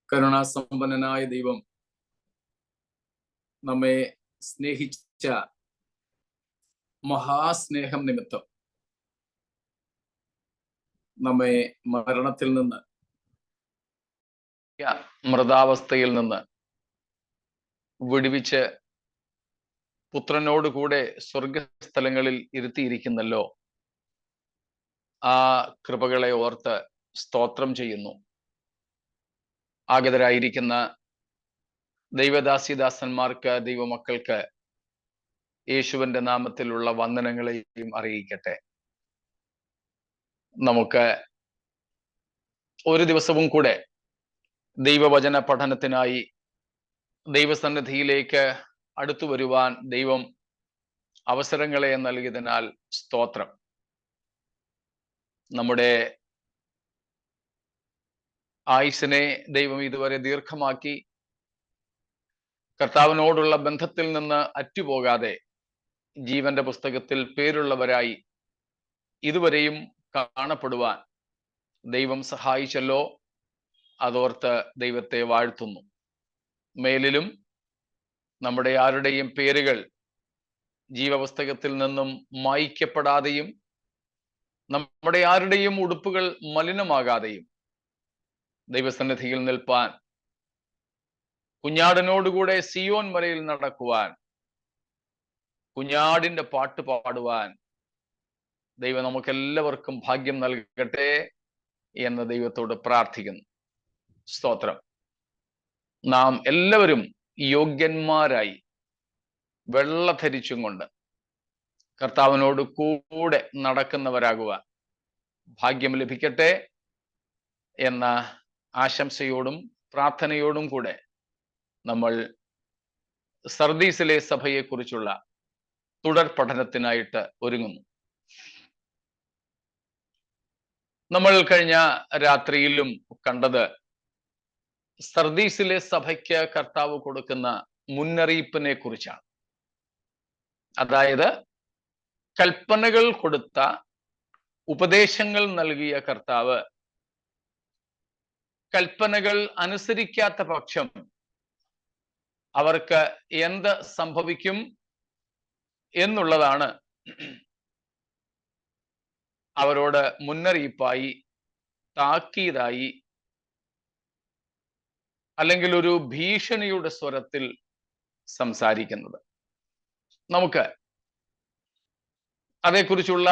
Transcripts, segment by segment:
കരുണാസമ്പന്നനായ ദൈവം നമ്മെ സ്നേഹിച്ച മഹാസ്നേഹം നിമിത്തം നമ്മെ മരണത്തിൽ നിന്ന്, മൃതാവസ്ഥയിൽ നിന്ന് വിടുവിച്ച് പുത്രനോടുകൂടെ സ്വർഗസ്ഥലങ്ങളിൽ ഇരുത്തിയിരിക്കുന്നല്ലോ. ആ കൃപകളെ ഓർത്ത് സ്തോത്രം ചെയ്യുന്നു. ആഗതരായിരിക്കുന്ന ദൈവദാസിദാസന്മാർക്ക്, ദൈവമക്കൾക്ക് യേശുവിന്റെ നാമത്തിലുള്ള വന്ദനങ്ങളെയും അറിയിക്കട്ടെ. നമുക്ക് ഒരു ദിവസവും കൂടെ ദൈവവചന പഠനത്തിനായി ദൈവസന്നിധിയിലേക്ക് അടുത്തു വരുവാൻ ദൈവം അവസരങ്ങളെ നൽകിയതിനാൽ സ്തോത്രം. നമ്മുടെ ആയുസ്സിനെ ദൈവം ഇതുവരെ ദീർഘമാക്കി കർത്താവിനോടുള്ള ബന്ധത്തിൽ നിന്ന് അറ്റുപോകാതെ ജീവന്റെ പുസ്തകത്തിൽ പേരുള്ളവരായി ഇതുവരെയും കാണപ്പെടുവാൻ ദൈവം സഹായിച്ചല്ലോ. അതോർത്ത് ദൈവത്തെ വാഴ്ത്തുന്നു. മേലിലും നമ്മുടെ ആരുടെയും പേരുകൾ ജീവപുസ്തകത്തിൽ നിന്നും മായ്ക്കപ്പെടാതെയും നമ്മുടെ ആരുടെയും ഉടുപ്പുകൾ മലിനമാകാതെയും ദൈവസന്നിധിയിൽ നിൽപ്പാൻ, കുഞ്ഞാടിനോടുകൂടെ സിയോൻ മലയിൽ നടക്കുവാൻ, കുഞ്ഞാടിന്റെ പാട്ട് പാടുവാൻ ദൈവം നമുക്കെല്ലാവർക്കും ഭാഗ്യം നൽകട്ടെ എന്ന് ദൈവത്തോട് പ്രാർത്ഥിക്കുന്നു. സ്തോത്രം. നാം എല്ലാവരും യോഗ്യന്മാരായി വെള്ള ധരിച്ചും കൊണ്ട് കർത്താവിനോട് കൂടെ നടക്കുന്നവരാകുവാൻ ഭാഗ്യം ലഭിക്കട്ടെ എന്ന ആശംസയോടും പ്രാർത്ഥനയോടും കൂടെ നമ്മൾ സർദീസിലെ സഭയെക്കുറിച്ചുള്ള തുടർ പഠനത്തിനായിട്ട് ഒരുങ്ങുന്നു. നമ്മൾ കഴിഞ്ഞ രാത്രിയിലും കണ്ടത് സർദീസിലെ സഭയ്ക്ക് കർത്താവ് കൊടുക്കുന്ന മുന്നറിയിപ്പിനെ കുറിച്ചാണ്. അതായത് കൽപ്പനകൾ കൊടുത്ത, ഉപദേശങ്ങൾ നൽകിയ കർത്താവ് കൽപ്പനകൾ അനുസരിക്കാത്ത പക്ഷം അവർക്ക് എന്ത് സംഭവിക്കും എന്നുള്ളതാണ് അവരോട് മുന്നറിയിപ്പായി, താക്കീതായി, അല്ലെങ്കിൽ ഒരു ഭീഷണിയുടെ സ്വരത്തിൽ സംസാരിക്കുന്നത്. നമുക്ക് അതേക്കുറിച്ചുള്ള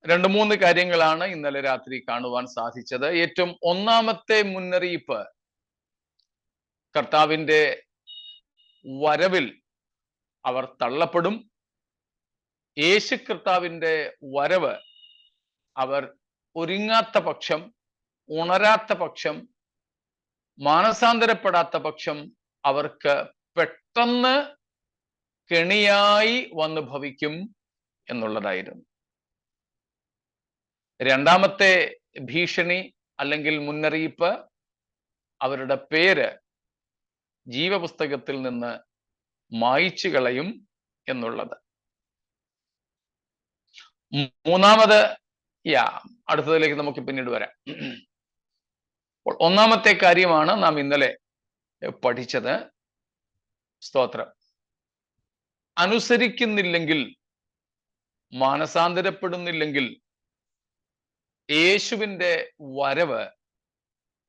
2-3 കാര്യങ്ങളാണ് ഇന്നലെ രാത്രി കാണുവാൻ സാധിച്ചത്. ഏറ്റവും ഒന്നാമത്തെ മുന്നറിയിപ്പ്, കർത്താവിൻ്റെ വരവിൽ അവർ തള്ളപ്പെടും. യേശു കർത്താവിൻ്റെ വരവ് അവർ ഒരുങ്ങാത്ത പക്ഷം, ഉണരാത്ത പക്ഷം, മാനസാന്തരപ്പെടാത്ത പക്ഷം അവർക്ക് പെട്ടെന്ന് കെണിയായി വന്നു ഭവിക്കും എന്നുള്ളതായിരുന്നു. രണ്ടാമത്തെ ഭീഷണി അല്ലെങ്കിൽ മുന്നറിയിപ്പ്, അവരുടെ പേര് ജീവപുസ്തകത്തിൽ നിന്ന് മായ്ച്ചു കളയും എന്നുള്ളത്. മൂന്നാമത്, അടുത്തതിലേക്ക് നമുക്ക് പിന്നീട് വരാം. ഒന്നാമത്തെ കാര്യമാണ് നാം ഇന്നലെ പഠിച്ചത്. സ്തോത്രം. അനുസരിക്കുന്നില്ലെങ്കിൽ, മാനസാന്തരപ്പെടുന്നില്ലെങ്കിൽ യേശുവിൻ്റെ വരവ്,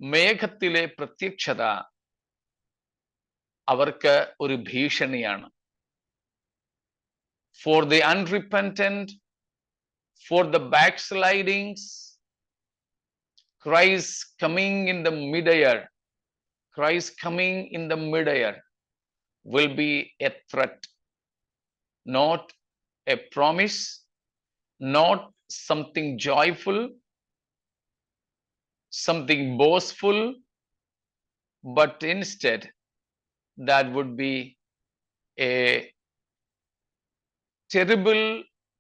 മേഘത്തിലെ പ്രത്യക്ഷത അവർക്ക് ഒരു ഭീഷണിയാണ്. For the unrepentant, for the backslidings, Christ coming in the mid-air, Christ coming in the mid-air will be a threat, not a promise, not something joyful, something boastful, but instead that would be a terrible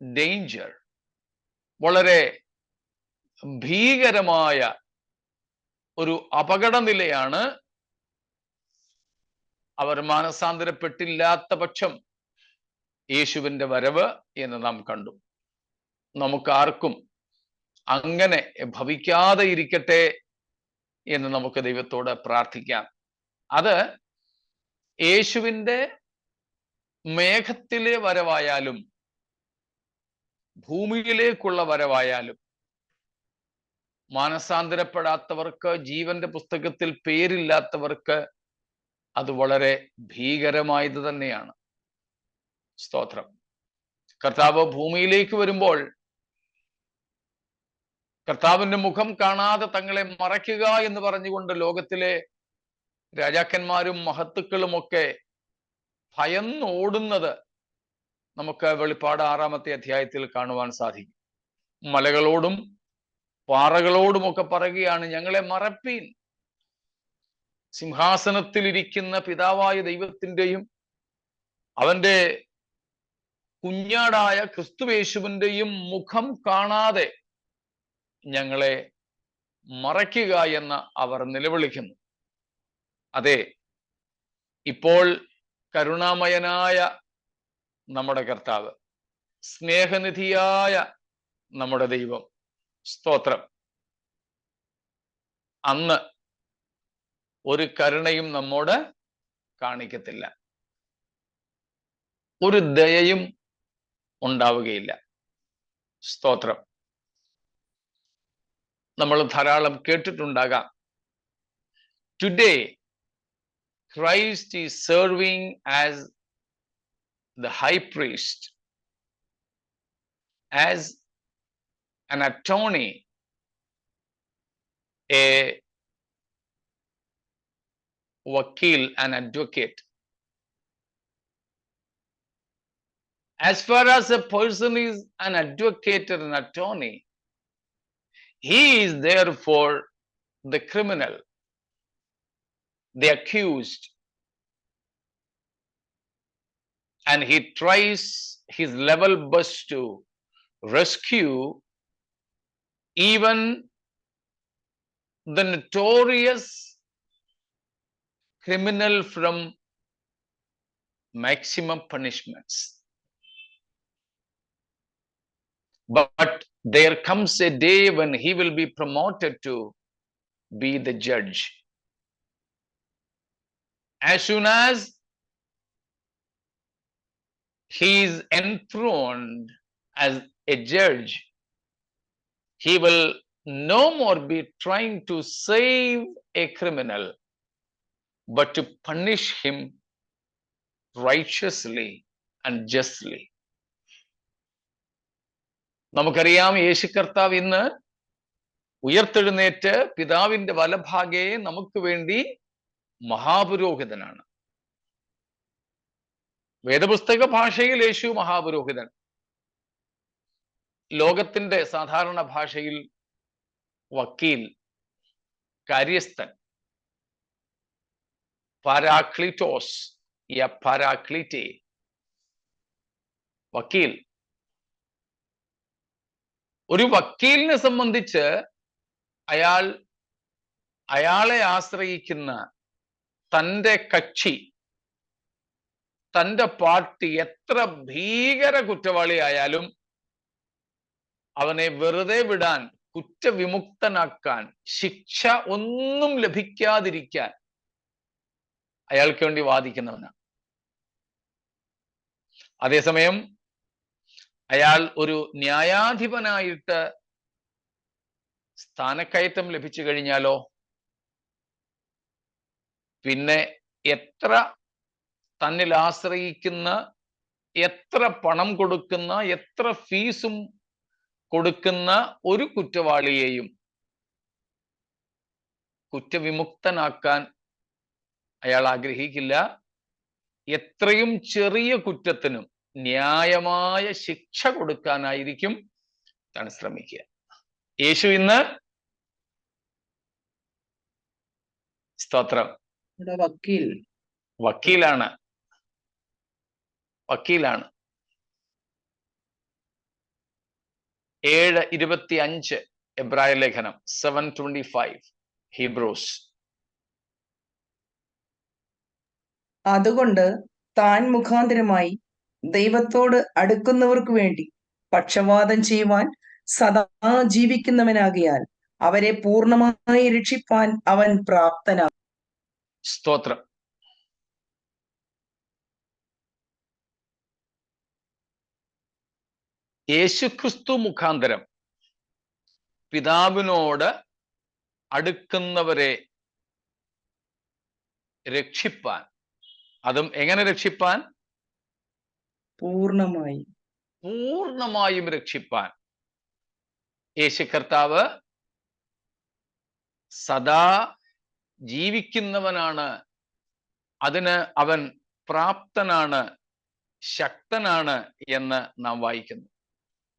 danger. വളരെ ഭീകരമായ ഒരു അപകടനിലയാണ് അവർ മാനസാന്തരപ്പെട്ടില്ലാത്ത പക്ഷം യേശുവിൻ്റെ വരവ് എന്ന് നാം കണ്ടു. നമുക്കാർക്കും അങ്ങനെ ഭവിക്കാതെ ഇരിക്കട്ടെ എന്ന് നമുക്ക് ദൈവത്തോട് പ്രാർത്ഥിക്കാം. അത് യേശുവിൻ്റെ മേഘത്തിലെ വരവായാലും ഭൂമിയിലേക്കുള്ള വരവായാലും മാനസാന്തരപ്പെടാത്തവർക്ക്, ജീവന്റെ പുസ്തകത്തിൽ പേരില്ലാത്തവർക്ക് അത് വളരെ ഭീകരമായത് തന്നെയാണ്. സ്തോത്രം. കർത്താവ് ഭൂമിയിലേക്ക് വരുമ്പോൾ കർത്താവിന്റെ മുഖം കാണാതെ തങ്ങളെ മറയ്ക്കുക എന്ന് പറഞ്ഞുകൊണ്ട് ലോകത്തിലെ രാജാക്കന്മാരും മഹത്തുക്കളുമൊക്കെ ഭയന്നോടുന്നത് നമുക്ക് വെളിപ്പാട് 6-ാമത്തെ അധ്യായത്തിൽ കാണുവാൻ സാധിക്കും. മലകളോടും പാറകളോടുമൊക്കെ പറയുകയാണ്, ഞങ്ങളെ മറപ്പീൻ. സിംഹാസനത്തിലിരിക്കുന്ന പിതാവായ ദൈവത്തിൻ്റെയും അവന്റെ കുഞ്ഞാടായ ക്രിസ്തുവേശുവിൻ്റെയും മുഖം കാണാതെ ഞങ്ങളെ മറയ്ക്കുക എന്ന് അവർ നിലവിളിക്കുന്നു. അതെ, ഇപ്പോൾ കരുണാമയനായ നമ്മുടെ കർത്താവ്, സ്നേഹനിധിയായ നമ്മുടെ ദൈവം, സ്തോത്രം, അന്ന് ഒരു കരുണയും നമ്മോട് കാണിക്കത്തില്ല, ഒരു ദയയും ഉണ്ടാവുകയില്ല. സ്തോത്രം. നമ്മൾ ധാരാളം കേട്ടിട്ടുണ്ടാകാം, today Christ is serving as the high priest, as an attorney, a wakil, an advocate. As far as a person is an advocate or an attorney, he is there for the criminal, the accused, and he tries his level best to rescue even the notorious criminal from maximum punishments. But there comes a day when he will be promoted to be the judge. As soon as he is enthroned as a judge, he will no more be trying to save a criminal, but to punish him righteously and justly. നമുക്കറിയാം, യേശു കർത്താവ് ഇന്ന് ഉയർത്തെഴുന്നേറ്റ് പിതാവിന്റെ വലഭാഗേ നമുക്ക് വേണ്ടി മഹാപുരോഹിതനാണ്. വേദപുസ്തക ഭാഷയിൽ യേശു മഹാപുരോഹിതൻ, ലോകത്തിന്റെ സാധാരണ ഭാഷയിൽ വക്കീൽ, കാര്യസ്ഥൻ, പാരാക്ലിറ്റോസ് യ പാരാക്ലിറ്റേ, വക്കീൽ. ഒരു വക്കീലിനെ സംബന്ധിച്ച് അയാളെ ആശ്രയിക്കുന്ന തൻ്റെ കക്ഷി, തൻ്റെ പാർട്ടി എത്ര ഭീകര കുറ്റവാളിയായാലും അവനെ വെറുതെ വിടാൻ, കുറ്റവിമുക്തനാക്കാൻ, ശിക്ഷ ഒന്നും ലഭിക്കാതിരിക്കാൻ അയാൾക്ക് വേണ്ടി വാദിക്കുന്നവനാണ്. അതേസമയം അയാൾ ഒരു ന്യായാധിപനായിട്ട് സ്ഥാനക്കയറ്റം ലഭിച്ചു കഴിഞ്ഞാലോ പിന്നെ എത്ര തന്നിൽ ആശ്രയിക്കുന്ന, എത്ര പണം കൊടുക്കുന്ന, എത്ര ഫീസും കൊടുക്കുന്ന ഒരു കുറ്റവാളിയെയും കുറ്റവിമുക്തനാക്കാൻ അയാൾ ആഗ്രഹിക്കില്ല. എത്രയും ചെറിയ കുറ്റത്തിനും ന്യായമായ ശിക്ഷ കൊടുക്കാനായിരിക്കും താൻ ശ്രമിക്കുക. യേശു ഇന്ന് സ്തോത്രം വക്കീലാണ്. 7:25 എബ്രായ ലേഖനം, 7:25 ഹീബ്രൂസ്. അതുകൊണ്ട് താൻ മുഖാന്തരമായി ദൈവത്തോട് അടുക്കുന്നവർക്ക് വേണ്ടി പക്ഷവാദം ചെയ്യുവാൻ സദാ ജീവിക്കുന്നവനാകിയാൽ അവരെ പൂർണ്ണമായി രക്ഷിപ്പാൻ അവൻ പ്രാപ്തനാകും. സ്തോത്രം. യേശുക്രിസ്തു മുഖാന്തരം പിതാവിനോട് അടുക്കുന്നവരെ രക്ഷിപ്പാൻ, അതും എങ്ങനെ രക്ഷിപ്പാൻ? പൂർണ്ണമായും രക്ഷിപ്പാൻ യേശു കർത്താവ് സദാ ജീവിക്കുന്നവനാണ്. അതിന് അവൻ പ്രാപ്തനാണ്, ശക്തനാണ് എന്ന് നാം വായിക്കുന്നു.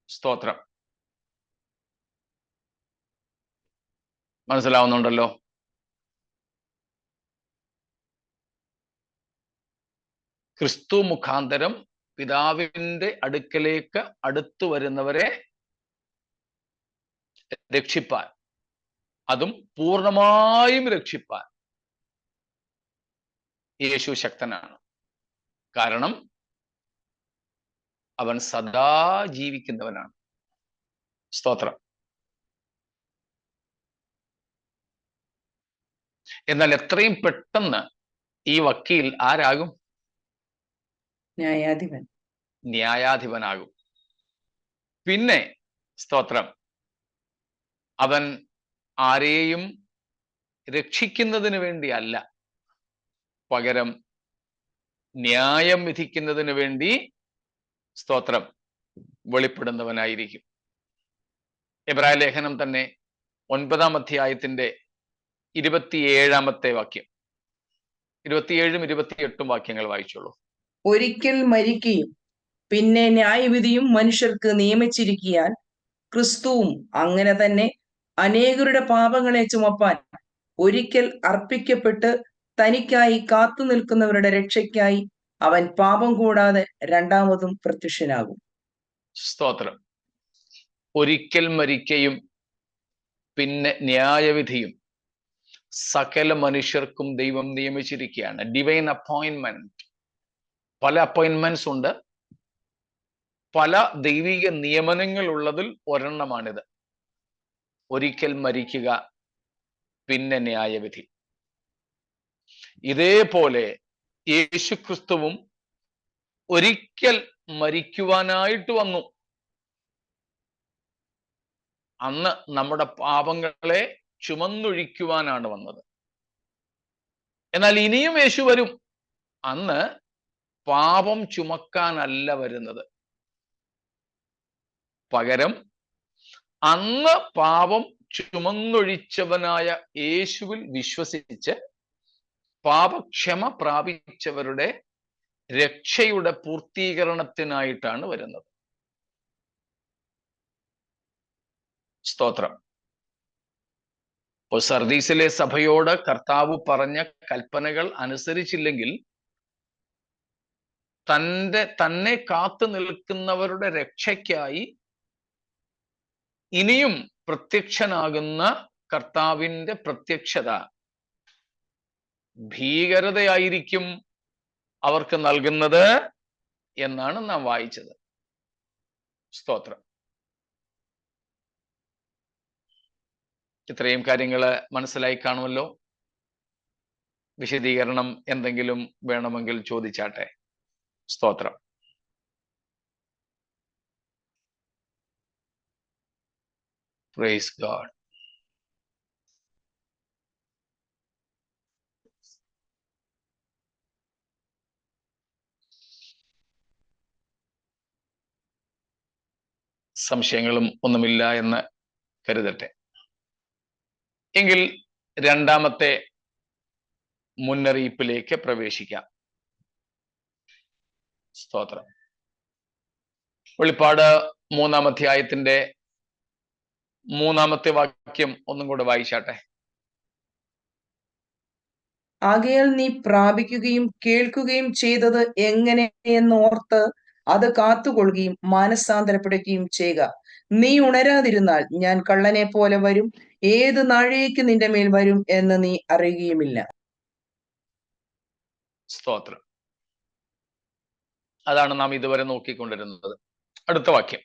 സ്തോത്രം. മനസ്സിലാവുന്നുണ്ടല്ലോ? ക്രിസ്തു മുഖാന്തരം പിതാവിന്റെ അടുക്കലേക്ക് അടുത്തു വരുന്നവരെ രക്ഷിപ്പാൻ, അതും പൂർണ്ണമായും രക്ഷിപ്പാൻ യേശു ശക്തനാണ്. കാരണം അവൻ സദാ ജീവിക്കുന്നവനാണ്. സ്തോത്രം. എന്നാൽ എത്രയും പെട്ടെന്ന് ഈ വക്കീൽ ആരാകും? ന്യായാധിപനാകും. പിന്നെ സ്തോത്രം, അവൻ ആരെയും രക്ഷിക്കുന്നതിന് വേണ്ടിയല്ല, പകരം ന്യായം വിധിക്കുന്നതിന് വേണ്ടി സ്തോത്രം വെളിപ്പെടുന്നവനായിരിക്കും. എബ്രായ ലേഖനം തന്നെ 9-ാം അധ്യായത്തിന്റെ 27-ാമത്തെ വാക്യം, 27ഉം 28ഉം വാക്യങ്ങൾ വായിച്ചോളൂ. ഒരിക്കൽ മരിക്കുകയും പിന്നെ ന്യായവിധിയും മനുഷ്യർക്ക് നിയമിച്ചിരിക്കാൻ ക്രിസ്തുവും അങ്ങനെ തന്നെ അനേകരുടെ പാപങ്ങളെ ചുമപ്പാൻ ഒരിക്കൽ അർപ്പിക്കപ്പെട്ട് തനിക്കായി കാത്തു നിൽക്കുന്നവരുടെ രക്ഷയ്ക്കായി അവൻ പാപം കൂടാതെ രണ്ടാമതും പ്രത്യക്ഷനാകും. സ്തോത്രം. ഒരിക്കൽ മരിക്കയും പിന്നെ ന്യായവിധിയും സകല മനുഷ്യർക്കും ദൈവം നിയമിച്ചിരിക്കുകയാണ്. Divine appointment. പല അപ്പോയിന്റ്മെന്റ്സ് ഉണ്ട്, പല ദൈവിക നിയമനങ്ങൾ ഉള്ളതിൽ ഒരെണ്ണമാണിത്. ഒരിക്കൽ മരിക്കുക, പിന്നെ ന്യായവിധി. ഇതേപോലെ യേശുക്രിസ്തുവും ഒരിക്കൽ മരിക്കുവാനായിട്ട് വന്നു. അന്ന് നമ്മുടെ പാപങ്ങളെ ചുമന്നൊഴിക്കുവാനാണ് വന്നത്. എന്നാൽ ഇനിയും യേശു വരും. അന്ന് പാപം ചുമക്കാനല്ല വരുന്നത്, പകരം അന്ന് പാപം ചുമന്നൊഴിച്ചവനായ യേശുവിൽ വിശ്വസിച്ച് പാപക്ഷമ പ്രാപിച്ചവരുടെ രക്ഷയുടെ പൂർത്തീകരണത്തിനായിട്ടാണ് വരുന്നത്. സ്തോത്രം. ഇപ്പോൾ സർദീസിലെ സഭയോട് കർത്താവ് പറഞ്ഞ കൽപ്പനകൾ അനുസരിച്ചില്ലെങ്കിൽ തന്നെ കാത്തു നിൽക്കുന്നവരുടെ രക്ഷയ്ക്കായി ഇനിയും പ്രത്യക്ഷനാകുന്ന കർത്താവിന്റെ പ്രത്യക്ഷത ഭീകരതയായിരിക്കും അവർക്ക് നൽകുന്നത് എന്നാണ് നാം വായിച്ചത്. സ്തോത്രം. ഇത്രയും കാര്യങ്ങൾ മനസ്സിലായി കാണുമല്ലോ. വിശദീകരണം എന്തെങ്കിലും വേണമെങ്കിൽ ചോദിച്ചാട്ടെ. സ്തോത്രം. Praise God. സംശയങ്ങളും ഒന്നുമില്ല എന്ന് കരുതട്ടെ. എങ്കിൽ രണ്ടാമത്തെ മുന്നറിയിപ്പിലേക്ക് പ്രവേശിക്കാം. സ്തോത്രം. വെളിപ്പാട് 3-ാം അധ്യായത്തിന്റെ 3-ാമത്തെ വാക്യം ഒന്നും കൂടെ വായിച്ചാട്ടെ. ആകയാൽ നീ പ്രാപിക്കുകയും കേൾക്കുകയും ചെയ്തത് എങ്ങനെയെന്ന് ഓർത്ത് അത് കാത്തുകൊള്ളുകയും മാനസാന്തരപ്പെടുകയും ചെയ്യുക. നീ ഉണരാതിരുന്നാൽ ഞാൻ കള്ളനെ പോലെ വരും, ഏത് നാഴികയ്ക്ക് നിന്റെ മേൽ വരും എന്ന് നീ അറിയുകയുമില്ല. സ്തോത്രം. അതാണ് നാം ഇതുവരെ നോക്കിക്കൊണ്ടിരുന്നത്. അടുത്ത വാക്യം.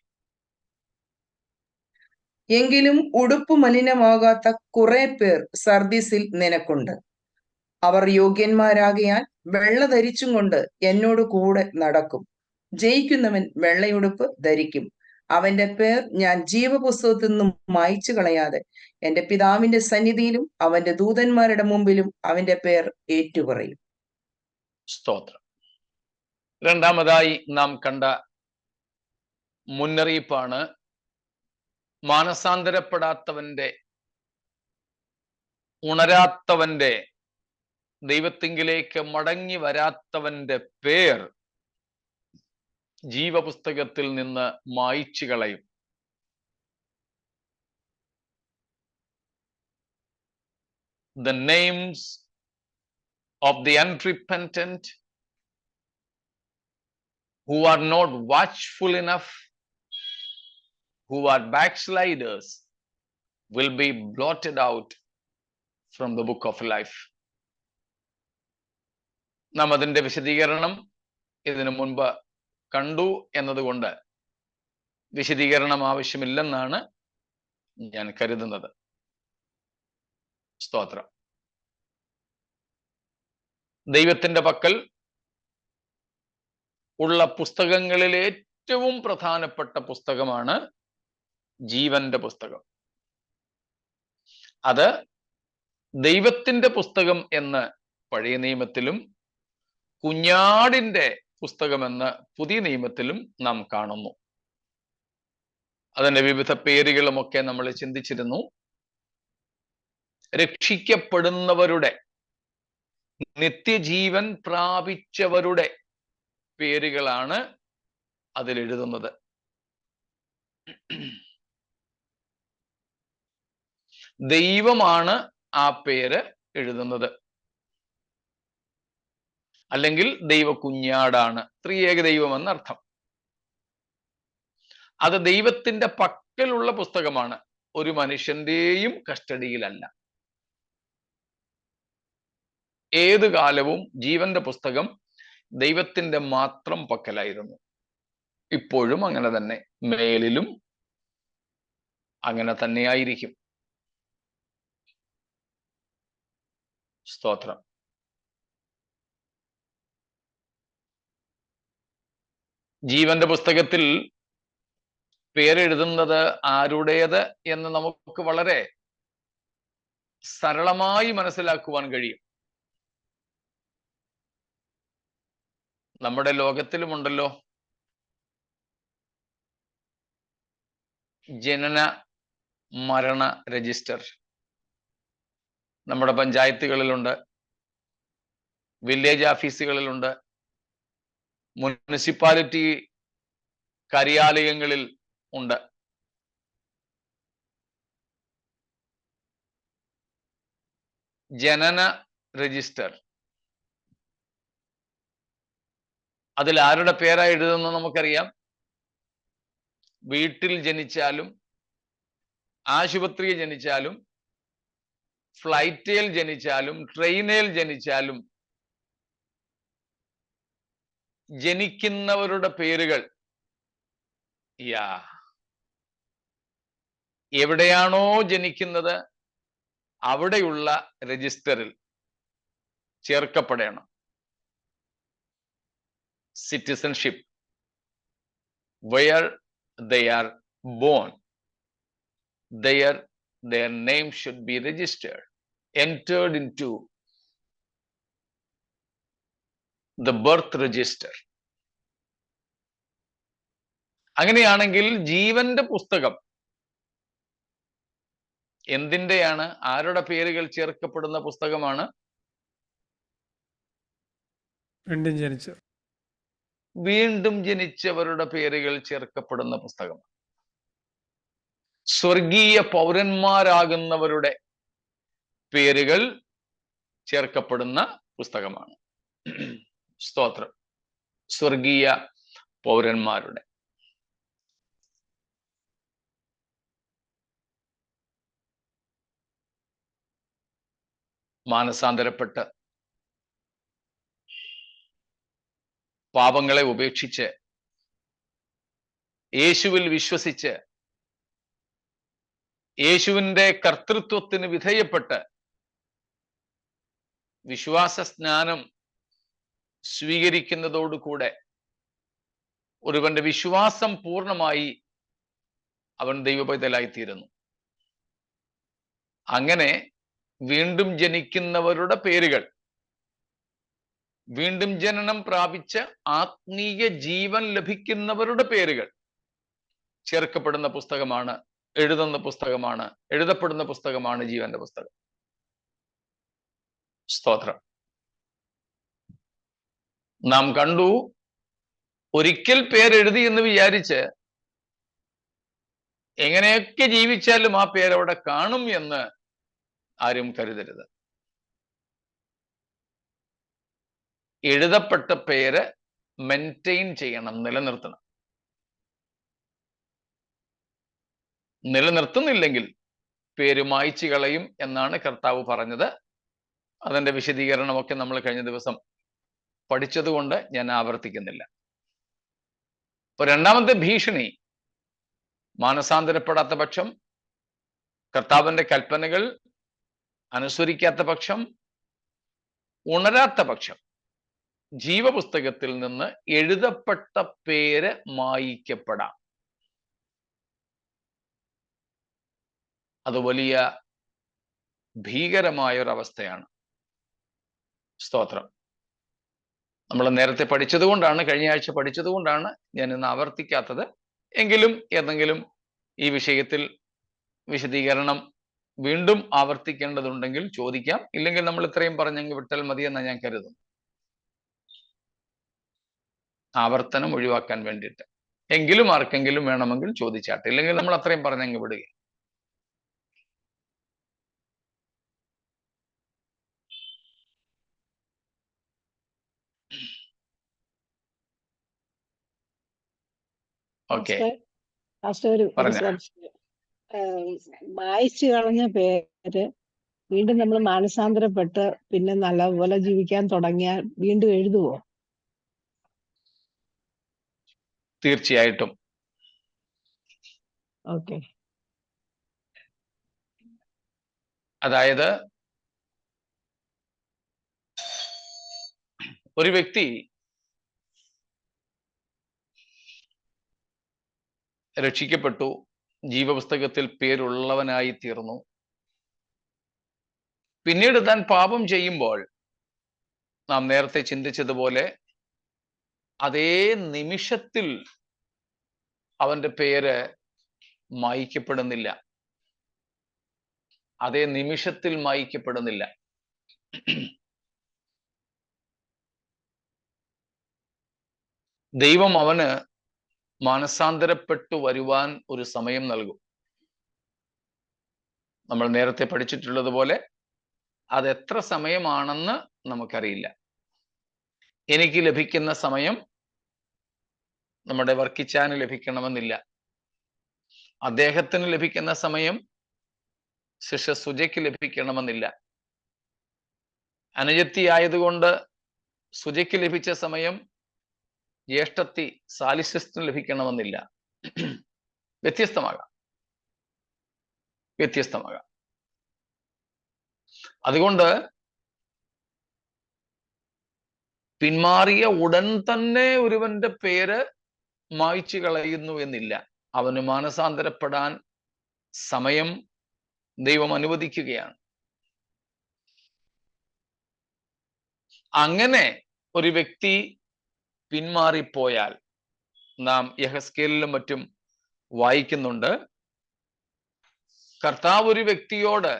എങ്കിലും ഉടുപ്പ് മലിനമാകാത്ത കുറെ പേർ സർദീസിൽ നിനക്കുണ്ട്. അവർ യോഗ്യന്മാരാകയാൽ വെള്ള ധരിച്ചും കൊണ്ട് എന്നോട് കൂടെ നടക്കും. ജയിക്കുന്നവൻ വെള്ളയുടുപ്പ് ധരിക്കും. അവന്റെ പേർ ഞാൻ ജീവപുസ്തകത്തിൽ നിന്നും മായ്ച്ചു കളയാതെ എന്റെ പിതാവിന്റെ സന്നിധിയിലും അവന്റെ ദൂതന്മാരുടെ മുമ്പിലും അവന്റെ പേർ ഏറ്റുപറയും. സ്തോത്രം. രണ്ടാമതായി നാം കണ്ട മുന്നറിയിപ്പാണ് മാനസാന്തരപ്പെടാത്തവന്റെ, ഉണരാത്തവന്റെ, ദൈവത്തിങ്കിലേക്ക് മടങ്ങി വരാത്തവന്റെ പേർ ജീവപുസ്തകത്തിൽ നിന്ന് മായ്ച്ചു കളയും. The names of the unrepentant who are not watchful enough, who are backsliders, will be blotted out from the book of life. നാം അതിന്റെ വിശദീകരണം ഇതിനു മുൻപ് കണ്ടു എന്നതുകൊണ്ട് വിശദീകരണം ആവശ്യമില്ലെന്നാണ് ഞാൻ കരുതുന്നത്. സ്തോത്രം. ദൈവത്തിന്റെ പക്കൽ ഉള്ള പുസ്തകങ്ങളിൽ ഏറ്റവും പ്രധാനപ്പെട്ട പുസ്തകമാണ് ജീവന്റെ പുസ്തകം. അത് ദൈവത്തിന്റെ പുസ്തകം എന്ന് പഴയ നിയമത്തിലും കുഞ്ഞാടിന്റെ പുസ്തകമെന്ന് പുതിയ നിയമത്തിലും നാം കാണുന്നു. അതിന്റെ വിവിധ പേരുകളുമൊക്കെ നമ്മൾ ചിന്തിച്ചിരുന്നു. രക്ഷിക്കപ്പെടുന്നവരുടെ, നിത്യജീവൻ പ്രാപിച്ചവരുടെ പേരുകളാണ് അതിലെഴുതുന്നത്. ദൈവമാണ് ആ പേര് എഴുതുന്നത്, അല്ലെങ്കിൽ ദൈവ കുഞ്ഞാടാണ്. ത്രിയേക ദൈവം എന്നർത്ഥം. അത് ദൈവത്തിന്റെ പക്കലുള്ള പുസ്തകമാണ്, ഒരു മനുഷ്യന്റെയും കസ്റ്റഡിയിലല്ല. ഏതു കാലവും ജീവന്റെ പുസ്തകം ദൈവത്തിന്റെ മാത്രം പക്കലായിരുന്നു. ഇപ്പോഴും അങ്ങനെ തന്നെ, മേലിലും അങ്ങനെ തന്നെയായിരിക്കും. സ്തോത്രം. ജീവന്റെ പുസ്തകത്തിൽ പേരെഴുതുന്നത് ആരുടേത് എന്ന് നമുക്ക് വളരെ സരളമായി മനസ്സിലാക്കുവാൻ കഴിയും. നമ്മുടെ ലോകത്തിലുമുണ്ടല്ലോ ജനന മരണ രജിസ്റ്റർ. നമ്മുടെ പഞ്ചായത്തുകളിലുണ്ട്, വില്ലേജ് ഓഫീസുകളിലുണ്ട്, മുനിസിപ്പാലിറ്റി കാര്യാലയങ്ങളിൽ ഉണ്ട്. ജനന രജിസ്റ്റർ. അതിൽ ആരുടെ പേരായി എഴുതുന്നത് നമുക്കറിയാം. വീട്ടിൽ ജനിച്ചാലും, ആശുപത്രിയിൽ ജനിച്ചാലും, ഫ്ലൈറ്റിൽ ജനിച്ചാലും, ട്രെയിനിൽ ജനിച്ചാലും ജനിക്കുന്നവരുടെ പേരുകൾ എവിടെയാണോ ജനിക്കുന്നത് അവിടെയുള്ള രജിസ്റ്ററിൽ ചേർക്കപ്പെടണം. Citizenship, where they are born, their name should be registered, entered into the birth register. അങ്ങനെയാണെങ്കിൽ ജീവന്റെ പുസ്തകം എന്തിന്റെയാണ്? ആരുടെ പേരുകൾ ചേർക്കപ്പെടുന്ന പുസ്തകമാണ്? വീണ്ടും ജനിച്ചവരുടെ പേരുകൾ ചേർക്കപ്പെടുന്ന പുസ്തകം. സ്വർഗീയ പൗരന്മാരാകുന്നവരുടെ പേരുകൾ ചേർക്കപ്പെടുന്ന പുസ്തകമാണ്. സ്തോത്രം. സ്വർഗീയ പൗരന്മാരുടെ. മാനസാന്തരപ്പെട്ട് പാപങ്ങളെ ഉപേക്ഷിച്ച് യേശുവിൽ വിശ്വസിച്ച് യേശുവിന്റെ കർത്തൃത്വത്തിന് വിധേയപ്പെട്ട് വിശ്വാസ സ്നാനം സ്വീകരിക്കുന്നതോടുകൂടെ ഒരുവന്റെ വിശ്വാസം പൂർണ്ണമായി അവൻ ദൈവപൈതലായിത്തീരുന്നു. അങ്ങനെ വീണ്ടും ജനിക്കുന്നവരുടെ പേരുകൾ, വീണ്ടും ജനനം പ്രാപിച്ച് ആത്മീയ ജീവൻ ലഭിക്കുന്നവരുടെ പേരുകൾ ചേർക്കപ്പെടുന്ന പുസ്തകമാണ്, എഴുതുന്ന പുസ്തകമാണ്, എഴുതപ്പെടുന്ന പുസ്തകമാണ് ജീവന്റെ പുസ്തകം. സ്തോത്രം. നാം കണ്ടു, ഒരിക്കൽ പേരെഴുതി എന്ന് വിചാരിച്ച് എങ്ങനെയൊക്കെ ജീവിച്ചാലും ആ പേരവിടെ കാണും എന്ന് ആരും കരുതരുത്. എഴുതപ്പെട്ട പേര് മെയിൻറ്റെയിൻ ചെയ്യണം, നിലനിർത്തണം. നിലനിർത്തുന്നില്ലെങ്കിൽ പേര് മായ്ച്ചു കളയും എന്നാണ് കർത്താവ് പറഞ്ഞത്. അതിന്റെ വിശദീകരണമൊക്കെ നമ്മൾ കഴിഞ്ഞ ദിവസം പഠിച്ചതുകൊണ്ട് ഞാൻ ആവർത്തിക്കുന്നില്ല. ഇപ്പൊ രണ്ടാമത്തെ ഭീഷണി, മാനസാന്തരപ്പെടാത്ത പക്ഷം, കർത്താവിന്റെ കൽപ്പനകൾ അനുസരിക്കാത്ത പക്ഷം, ഉണരാത്ത പക്ഷം ജീവപുസ്തകത്തിൽ നിന്ന് എഴുതപ്പെട്ട പേര് മായിക്കപ്പെടാം. അത് വലിയ ഭീകരമായ ഒരവസ്ഥയാണ്. സ്തോത്രം. നമ്മൾ നേരത്തെ പഠിച്ചതുകൊണ്ടാണ്, കഴിഞ്ഞ ആഴ്ച പഠിച്ചതുകൊണ്ടാണ് ഞാൻ ഇന്ന് ആവർത്തിക്കാത്തത്. എങ്കിലും ഏതെങ്കിലും ഈ വിഷയത്തിൽ വിശദീകരണം വീണ്ടും ആവർത്തിക്കേണ്ടതുണ്ടെങ്കിൽ ചോദിക്കാം. ഇല്ലെങ്കിൽ നമ്മൾ ഇത്രയും പറഞ്ഞെങ്കിൽ വിട്ടാൽ മതിയെന്ന് ഞാൻ കരുതുന്നു, ആവർത്തനം ഒഴിവാക്കാൻ വേണ്ടിയിട്ട്. എങ്കിലും ആർക്കെങ്കിലും വേണമെങ്കിൽ ചോദിച്ചാട്ടെ, ഇല്ലെങ്കിൽ നമ്മൾ അത്രയും പറഞ്ഞങ്ങ് വിടുക. ഓക്കെ, വായിച്ചു കളഞ്ഞ പേര് വീണ്ടും നമ്മൾ മാനസാന്തരപ്പെട്ട് പിന്നെ നല്ലപോലെ ജീവിക്കാൻ തുടങ്ങിയാൽ വീണ്ടും എഴുതുവോ? തീർച്ചയായിട്ടും. ഓക്കെ. അതായത് ഒരു വ്യക്തി രക്ഷിക്കപ്പെട്ടു, ജീവപുസ്തകത്തിൽ പേരുള്ളവനായി തീർന്നു. പിന്നീട് താൻ പാപം ചെയ്യുമ്പോൾ നാം നേരത്തെ ചിന്തിച്ചതുപോലെ അതേ നിമിഷത്തിൽ അവന്റെ പേര് മായ്ക്കപ്പെടുന്നില്ല. അതേ നിമിഷത്തിൽ മായ്ക്കപ്പെടുന്നില്ല. ദൈവം അവന് മാനസാന്തരപ്പെട്ടു വരുവാൻ ഒരു സമയം നൽകും. നമ്മൾ നേരത്തെ പഠിച്ചിട്ടുള്ളതുപോലെ അത് എത്ര സമയമാണെന്ന് നമുക്കറിയില്ല. എനിക്ക് ലഭിക്കുന്ന സമയം നമ്മുടെ വർക്കിച്ചാന് ലഭിക്കണമെന്നില്ല. അദ്ദേഹത്തിന് ലഭിക്കുന്ന സമയം ശിഷ്യ സുജയ്ക്ക് ലഭിക്കണമെന്നില്ല. അനുജത്തി ആയതുകൊണ്ട് സുജയ്ക്ക് ലഭിച്ച സമയം ജ്യേഷ്ഠത്തി സാലിസിന് ലഭിക്കണമെന്നില്ല. വ്യത്യസ്തമാകാം. അതുകൊണ്ട് പിന്മാറിയ ഉടൻ തന്നെ ഒരുവന്റെ പേര് മായ്ച്ചു കളയുന്നു എന്നില്ല. അവന് മാനസാന്തരപ്പെടാൻ സമയം ദൈവം അനുവദിക്കുകയാണ്. അങ്ങനെ ഒരു വ്യക്തി പിന്മാറിപ്പോയാൽ, നാം യെഹെസ്കേലിലും മറ്റും വായിക്കുന്നുണ്ട്, കർത്താവ് ഒരു വ്യക്തിയോട്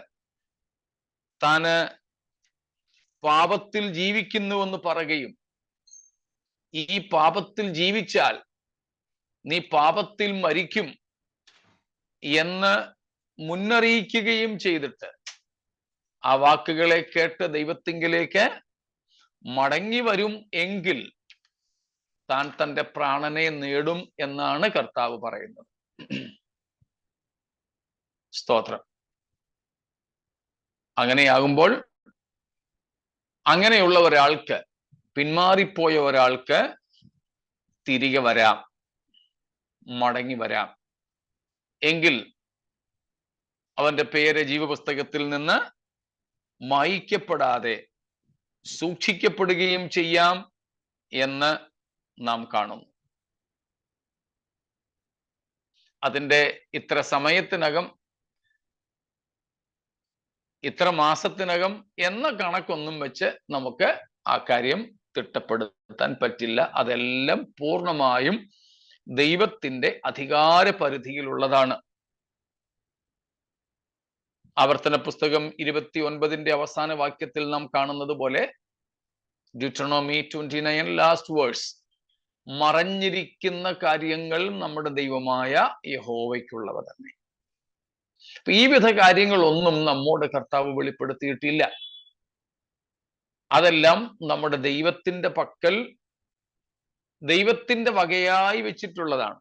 താന് പാപത്തിൽ ജീവിക്കുന്നുവെന്ന് പറയുകയും ഈ പാപത്തിൽ ജീവിച്ചാൽ നീ പാപത്തിൽ മരിക്കും എന്ന് മുന്നറിയിക്കുകയും ചെയ്തിട്ട് ആ വാക്കുകളെ കേട്ട് ദൈവത്തിങ്കിലേക്ക് മടങ്ങി വരും എങ്കിൽ താൻ തൻ്റെ പ്രാണനെ നേടും എന്നാണ് കർത്താവ് പറയുന്നത്. സ്തോത്രം. അങ്ങനെയാകുമ്പോൾ അങ്ങനെയുള്ള ഒരാൾക്ക്, പിന്മാറിപ്പോയ ഒരാൾക്ക് തിരികെ വരാം, മടങ്ങി വരാം. എങ്കിൽ അവന്റെ പേര് ജീവപുസ്തകത്തിൽ നിന്ന് മായ്ക്കപ്പെടാതെ സൂക്ഷിക്കപ്പെടുകയും ചെയ്യാം എന്ന് നാം കാണുന്നു. അതിൻ്റെ ഇത്ര സമയത്തിനകം, ഇത്ര മാസത്തിനകം എന്ന കണക്കൊന്നും വെച്ച് നമുക്ക് ആ കാര്യം തിട്ടപ്പെടുത്താൻ പറ്റില്ല. അതെല്ലാം പൂർണ്ണമായും ദൈവത്തിന്റെ അധികാര പരിധിയിലുള്ളതാണ്. ആവർത്തന പുസ്തകം 29 അവസാന വാക്യത്തിൽ നാം കാണുന്നത് പോലെ, Deuteronomy 29 ലാസ്റ്റ് വേഴ്സ്, മറഞ്ഞിരിക്കുന്ന കാര്യങ്ങൾ നമ്മുടെ ദൈവമായ യഹോവയ്ക്കുള്ളവ തന്നെ. ഈ വിധ കാര്യങ്ങളൊന്നും നമ്മോട് കർത്താവ് വെളിപ്പെടുത്തിയിട്ടില്ല. അതെല്ലാം നമ്മുടെ ദൈവത്തിന്റെ പക്കൽ ദൈവത്തിന്റെ വകയായി വെച്ചിട്ടുള്ളതാണ്.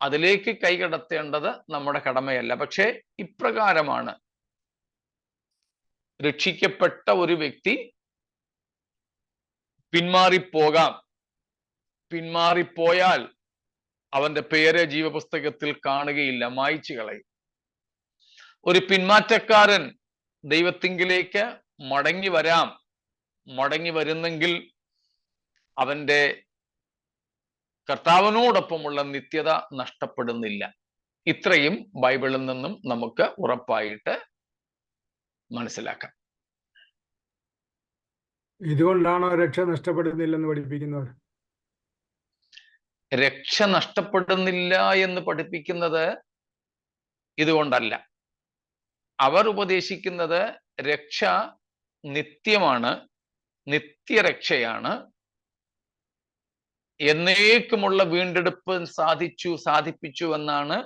അതിലേക്ക് കൈകടത്തേണ്ടത് നമ്മുടെ കടമയല്ല. പക്ഷേ ഇപ്രകാരമാണ്, രക്ഷിക്കപ്പെട്ട ഒരു വ്യക്തി പിന്മാറിപ്പോകാം. പിന്മാറിപ്പോയാൽ അവന്റെ പേര് ജീവപുസ്തകത്തിൽ കാണുകയില്ല, മായ്ച്ചു കളയും. ഒരു പിന്മാറ്റക്കാരൻ ദൈവത്തിങ്കിലേക്ക് മടങ്ങി വരാം. മടങ്ങി വരുന്നെങ്കിൽ അവന്റെ കർത്താവിനോടൊപ്പമുള്ള നിത്യത നഷ്ടപ്പെടുന്നില്ല. ഇത്രയും ബൈബിളിൽ നിന്നും നമുക്ക് ഉറപ്പായിട്ട് മനസ്സിലാക്കാം. ഇതുകൊണ്ടാണോ രക്ഷ നഷ്ടപ്പെടുന്നില്ലെന്ന് പഠിപ്പിക്കുന്നവർ? രക്ഷ നഷ്ടപ്പെടുന്നില്ല എന്ന് പഠിപ്പിക്കുന്നത് ഇതുകൊണ്ടല്ല. അവർ ഉപദേശിക്കുന്നത് രക്ഷ നിത്യമാണ്, നിത്യരക്ഷയാണ്, എന്നേക്കുമുള്ള വീണ്ടെടുപ്പ് സാധിപ്പിച്ചു എന്നാണ്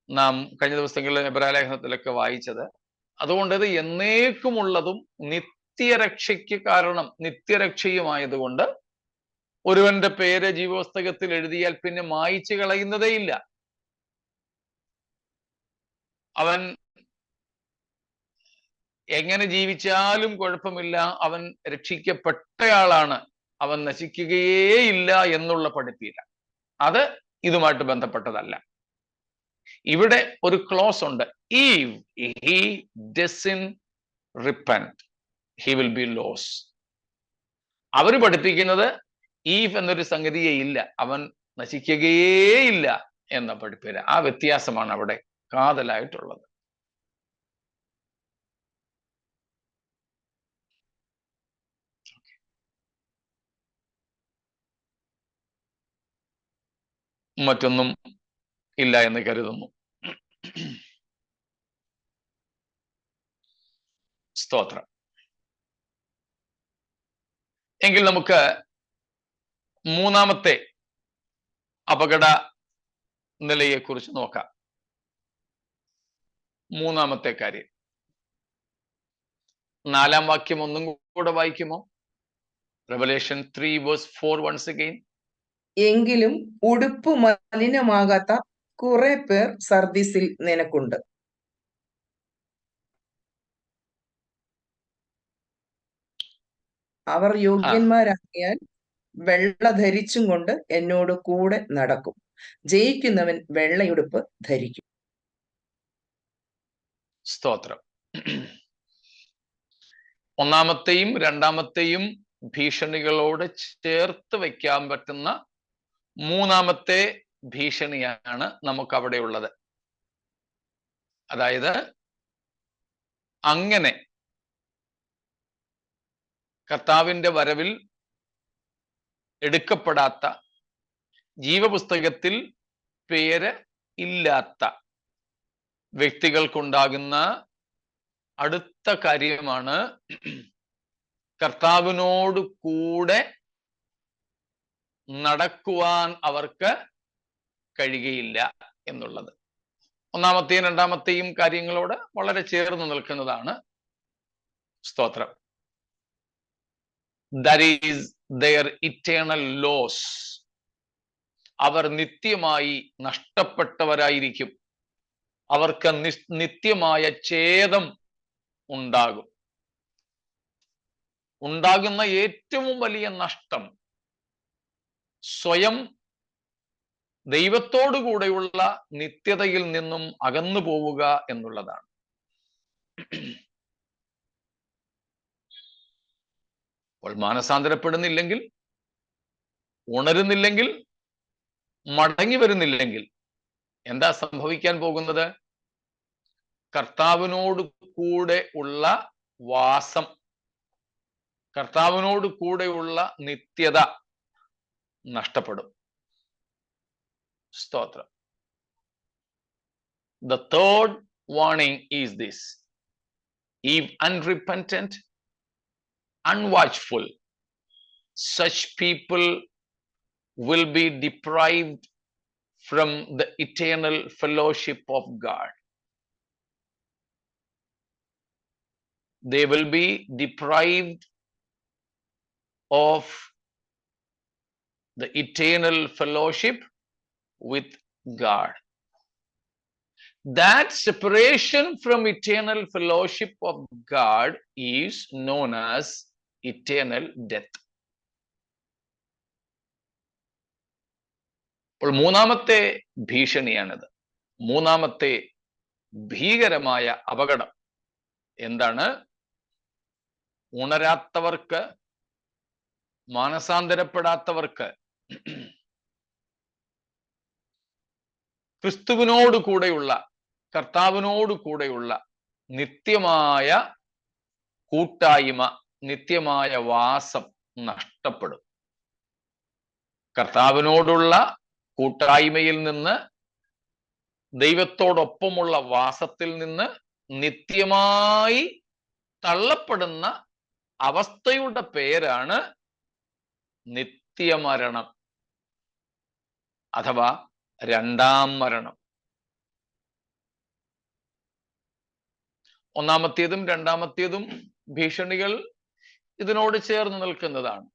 നാം കഴിഞ്ഞ ദിവസങ്ങളിൽ എബ്രായ ലേഖനത്തിലൊക്കെ വായിച്ചത്. അതുകൊണ്ട് ഇത് എന്നേക്കുമുള്ളതും നിത്യരക്ഷയ്ക്ക് കാരണം നിത്യരക്ഷയുമായതുകൊണ്ട് ഒരുവന്റെ പേര് ജീവപുസ്തകത്തിൽ എഴുതിയാൽ പിന്നെ മായ്ച്ചു കളയുന്നതേ ഇല്ല. അവൻ എങ്ങനെ ജീവിച്ചാലും കുഴപ്പമില്ല, അവൻ രക്ഷിക്കപ്പെട്ടയാളാണ്, അവൻ നശിക്കുകയേ ഇല്ല എന്നുള്ള പഠിപ്പില്ല. അത് ഇതുമായിട്ട് ബന്ധപ്പെട്ടതല്ല. ഇവിടെ ഒരു ക്ലോസ് ഉണ്ട്, if he doesn't repent he will be lost. അവര് പഠിപ്പിക്കുന്നത് ഈഫ് എന്നൊരു സംഗതിയേ ഇല്ല, അവൻ നശിക്കുകയേ ഇല്ല എന്ന പഠിപ്പില്ല. ആ വ്യത്യാസമാണ് അവിടെ കാതലായിട്ടുള്ളത്. മറ്റൊന്നും ഇല്ല എന്ന് കരുതുന്നു. സ്തോത്രം. എങ്കിൽ നമുക്ക് മൂന്നാമത്തെ അപകട നിലയെക്കുറിച്ച് നോക്കാം. മൂന്നാമത്തെ കാര്യം, 4-ാം വാക്യം ഒന്നും കൂടെ വായിക്കുമോ? Revelation 3 verse 4 once again. എങ്കിലും ഉടുപ്പ് മലിനമാകാത്ത കുറെ പേർ സർദീസിൽ നിനക്കുണ്ട്. അവർ യോഗ്യന്മാരാകിയാൽ വെള്ള ധരിച്ചും കൊണ്ട് എന്നോട് കൂടെ നടക്കും. ജയിക്കുന്നവൻ വെള്ളയുടുപ്പ് ധരിക്കും. സ്തോത്രം. ഒന്നാമത്തെയും രണ്ടാമത്തെയും ഭീഷണികളോട് ചേർത്ത് വയ്ക്കാൻ പറ്റുന്ന മൂന്നാമത്തെ ഭീഷണിയാണ് നമുക്ക് അവിടെ ഉള്ളത്. അതായത് അങ്ങനെ കർത്താവിന്റെ വരവിൽ എടുക്കപ്പെടാത്ത, ജീവപുസ്തകത്തിൽ പേര് ഇല്ലാത്ത വ്യക്തികൾക്കുണ്ടാകുന്ന അടുത്ത കാര്യമാണ് കർത്താവിനോട് കൂടെ നടക്കുവാൻ അവർക്ക് കഴിയുകയില്ല എന്നുള്ളത്. ഒന്നാമത്തെയും രണ്ടാമത്തെയും കാര്യങ്ങളോട് വളരെ ചേർന്ന് നിൽക്കുന്നതാണ്. സ്തോത്രം. That is their eternal loss. അവർ നിത്യമായി നഷ്ടപ്പെട്ടവരായിരിക്കും. അവർക്ക് നിത്യമായ ഛേദം ഉണ്ടാകും. ഉണ്ടാകുന്ന ഏറ്റവും വലിയ നഷ്ടം സ്വയം ദൈവത്തോടു കൂടെയുള്ള നിത്യതയിൽ നിന്നും അകന്നു പോവുക എന്നുള്ളതാണ്. അപ്പോൾ മാനസാന്തരപ്പെടുന്നില്ലെങ്കിൽ, ഉണരുന്നില്ലെങ്കിൽ, മടങ്ങി വരുന്നില്ലെങ്കിൽ എന്താ സംഭവിക്കാൻ പോകുന്നത്? കർത്താവിനോട് കൂടെ ഉള്ള വാസം, കർത്താവിനോട് കൂടെയുള്ള നിത്യത നഷ്ടപ്പെടും. സ്തോത്രം. The third warning is this: if unrepentant, unwatchful, such people will be deprived from the eternal fellowship of God. They will be deprived of the eternal fellowship with God. That separation from eternal fellowship of God is known as eternal death. അപ്പോൾ മൂന്നാമത്തെ ഭീഷണിയാണിത്. മൂന്നാമത്തെ ഭീകരമായ അപകടം എന്താണ്? ഉണരാത്തവർക്ക്, മാനസാന്തരപ്പെടാത്തവർക്ക് ക്രിസ്തുവിനോട് കൂടെയുള്ള, കർത്താവിനോട് കൂടെയുള്ള നിത്യമായ കൂട്ടായ്മ, നിത്യമായ വാസം നഷ്ടപ്പെടും. കർത്താവിനോടുള്ള കൂട്ടായ്മയിൽ നിന്ന്, ദൈവത്തോടൊപ്പമുള്ള വാസത്തിൽ നിന്ന് നിത്യമായി തള്ളപ്പെടുന്ന അവസ്ഥയുടെ പേരാണ് നിത്യമരണം അഥവാ രണ്ടാം മരണം. ഒന്നാമത്തേതും രണ്ടാമത്തേതും ഭീഷണികൾ ഇതിനോട് ചേർന്ന് നിൽക്കുന്നതാണ്.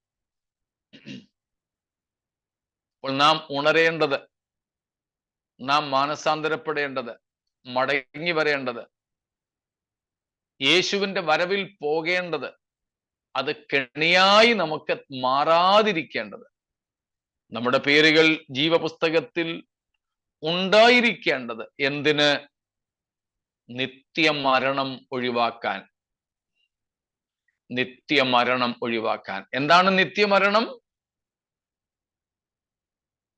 അപ്പോൾ നാം ഉണരേണ്ടത്, നാം മാനസാന്തരപ്പെടേണ്ടത്, മടങ്ങി വരേണ്ടത്, യേശുവിന്റെ വരവിൽ പോകേണ്ടത്, അത് കെണിയായി നമുക്ക് മാറാതിരിക്കേണ്ടത്, നമ്മുടെ പേരുകൾ ജീവപുസ്തകത്തിൽ ഉണ്ടായിരിക്കേണ്ടത് എന്തിന്? നിത്യമരണം ഒഴിവാക്കാൻ. നിത്യമരണം ഒഴിവാക്കാൻ. എന്താണ് നിത്യമരണം?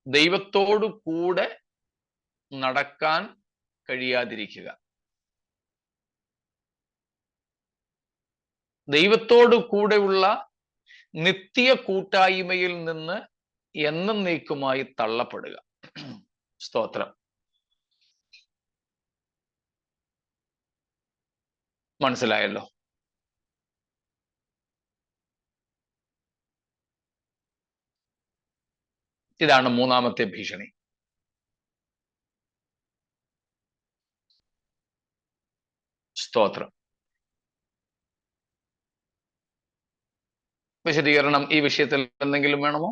ദൈവത്തോടു കൂടെ നടക്കാൻ കഴിയാതിരിക്കുക. ദൈവത്തോടു കൂടെയുള്ള നിത്യ കൂട്ടായ്മയിൽ നിന്ന് എന്നേക്കുമായി തള്ളപ്പെടുക. സ്തോത്രം. മനസ്സിലായല്ലോ? ഇതാണ് മൂന്നാമത്തെ ഭീഷണി. സ്തോത്രം. വിശദീകരണം ഈ വിഷയത്തിൽ എന്തെങ്കിലും വേണമോ?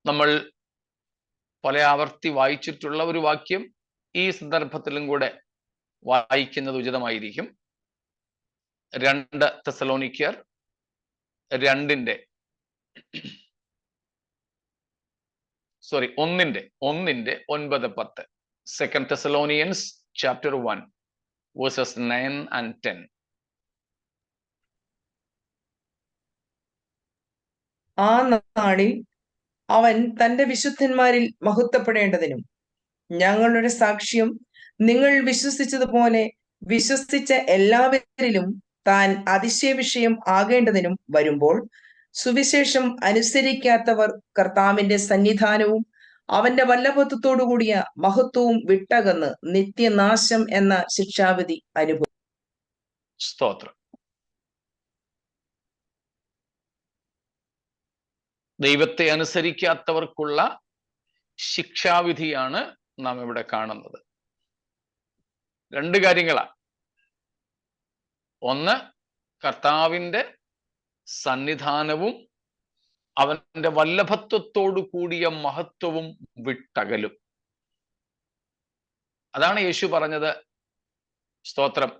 നമ്മൾ പല ആവർത്തി വായിച്ചിട്ടുള്ള ഒരു വാക്യം ഈ സന്ദർഭത്തിലും കൂടെ വായിക്കുന്നത് ഉചിതമായിരിക്കും. 2 തെസ്സലോനിക്കർ 1:9 9-10. 2 Thessalonians chapter 1 verses 9 and 10. ആ നാളിൽ അവൻ തന്റെ വിശുദ്ധന്മാരിൽ മഹത്വപ്പെടേണ്ടതിനും ഞങ്ങളുടെ സാക്ഷ്യം നിങ്ങൾ വിശ്വസിച്ചതുപോലെ വിശ്വസിച്ച എല്ലാവരിലും താൻ അതിശയ വിഷയം ആകേണ്ടതിനും വരുമ്പോൾ സുവിശേഷം അനുസരിക്കാത്തവർ കർത്താവിന്റെ സന്നിധാനവും അവന്റെ വല്ലഭത്വത്തോടുകൂടിയ മഹത്വവും വിട്ടകന്ന് നിത്യനാശം എന്ന ശിക്ഷാവിധി അനുഭവിക്കും. സ്തോത്രം. ദൈവത്തെ അനുസരിക്കാത്തവർക്കുള്ള ശിക്ഷാവിധിയാണ് നാം ഇവിടെ കാണുന്നത്. 2 കാര്യങ്ങളാണ്. ഒന്ന്, കർത്താവിന്റെ സന്നിധാനവും അവന്റെ വല്ലഭത്വത്തോടു കൂടിയ മഹത്വവും വിട്ടകലും. അതാണ് യേശു പറഞ്ഞത്, സ്തോത്രം,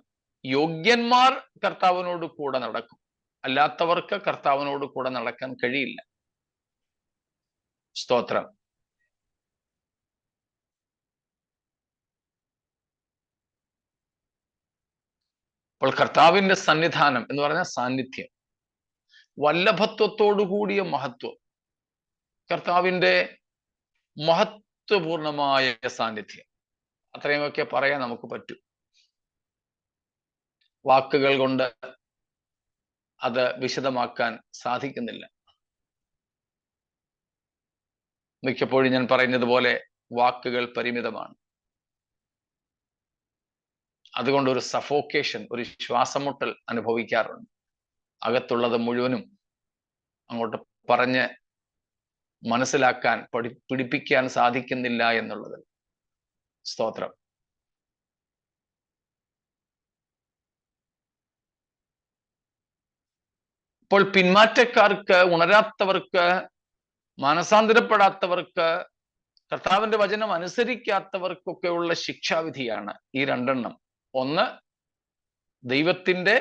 യോഗ്യന്മാർ കർത്താവിനോട് കൂടെ നടക്കും, അല്ലാത്തവർക്ക് കർത്താവിനോട് കൂടെ നടക്കാൻ കഴിയില്ല. സ്തോത്രം. അപ്പോൾ കർത്താവിന്റെ സന്നിധാനം എന്ന് പറഞ്ഞ സാന്നിധ്യം, വല്ലഭത്വത്തോടു കൂടിയ മഹത്വം, കർത്താവിന്റെ മഹത്വപൂർണമായ സാന്നിധ്യം, അത്രയുമൊക്കെ പറയാൻ നമുക്ക് പറ്റും. വാക്കുകൾ കൊണ്ട് അത് വിശദമാക്കാൻ സാധിക്കുന്നില്ല. മിക്കപ്പോഴും ഞാൻ പറയുന്നത് പോലെ വാക്കുകൾ പരിമിതമാണ്. അതുകൊണ്ട് ഒരു സഫോക്കേഷൻ, ഒരു ശ്വാസമുട്ടൽ അനുഭവിക്കാറുണ്ട്. അകത്തുള്ളത് മുഴുവനും അങ്ങോട്ട് പറഞ്ഞ് മനസ്സിലാക്കാൻ പിടിപ്പിക്കാൻ സാധിക്കുന്നില്ല എന്നുള്ളത്. സ്തോത്രം. ഇപ്പോൾ പിന്മാറ്റക്കാർക്ക്, ഉണരാത്തവർക്ക്, മാനസാന്തരപ്പെടാത്തവർക്ക്, കർത്താവിന്റെ വചനം അനുസരിക്കാത്തവർക്കൊക്കെയുള്ള ശിക്ഷാവിധിയാണ് ഈ രണ്ടെണ്ണം. ഒന്ന്, ദൈവത്തിന്റെ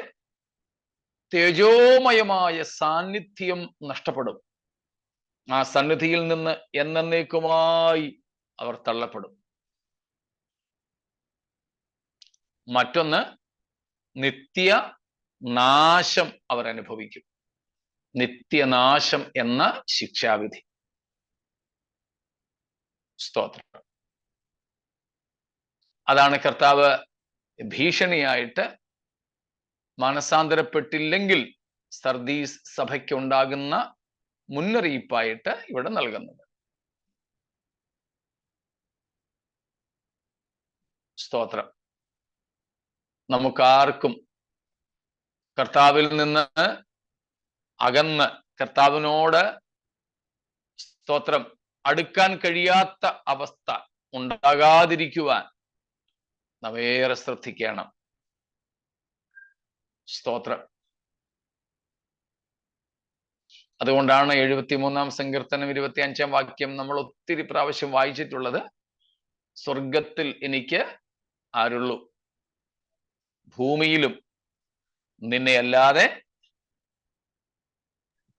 തേജോമയമായ സാന്നിധ്യം നഷ്ടപ്പെടും. ആ സന്നിധിയിൽ നിന്ന് എന്നേക്കുമായി അവർ തള്ളപ്പെടും. മറ്റൊന്ന്, നിത്യ നാശം അവർ അനുഭവിക്കും. നിത്യനാശം എന്ന ശിക്ഷാവിധി. സ്തോത്രം. അതാണ് കർത്താവ് ഭീഷണിയായിട്ട് മനസാന്തരപ്പെട്ടില്ലെങ്കിൽ സർദീസ് സഭയ്ക്ക് ഉണ്ടാകുന്ന മുന്നറിയിപ്പായിട്ട് ഇവിടെ നൽകുന്നത്. സ്തോത്രം. നമുക്കാർക്കും കർത്താവിൽ നിന്ന് അകന്ന് കർത്താവിനോട് സ്തോത്രം അടുക്കാൻ കഴിയാത്ത അവസ്ഥ ഉണ്ടാകാതിരിക്കുവാൻ നമ്മേറെ ശ്രദ്ധിക്കണം. സ്തോത്രം. അതുകൊണ്ടാണ് 73-ാം സങ്കീർത്തനം 25-ാം വാക്യം നമ്മൾ ഒത്തിരി പ്രാവശ്യം വായിച്ചിട്ടുള്ളത്. സ്വർഗത്തിൽ എനിക്ക് ആരുള്ളൂ, ഭൂമിയിലും നിന്നെ അല്ലാതെ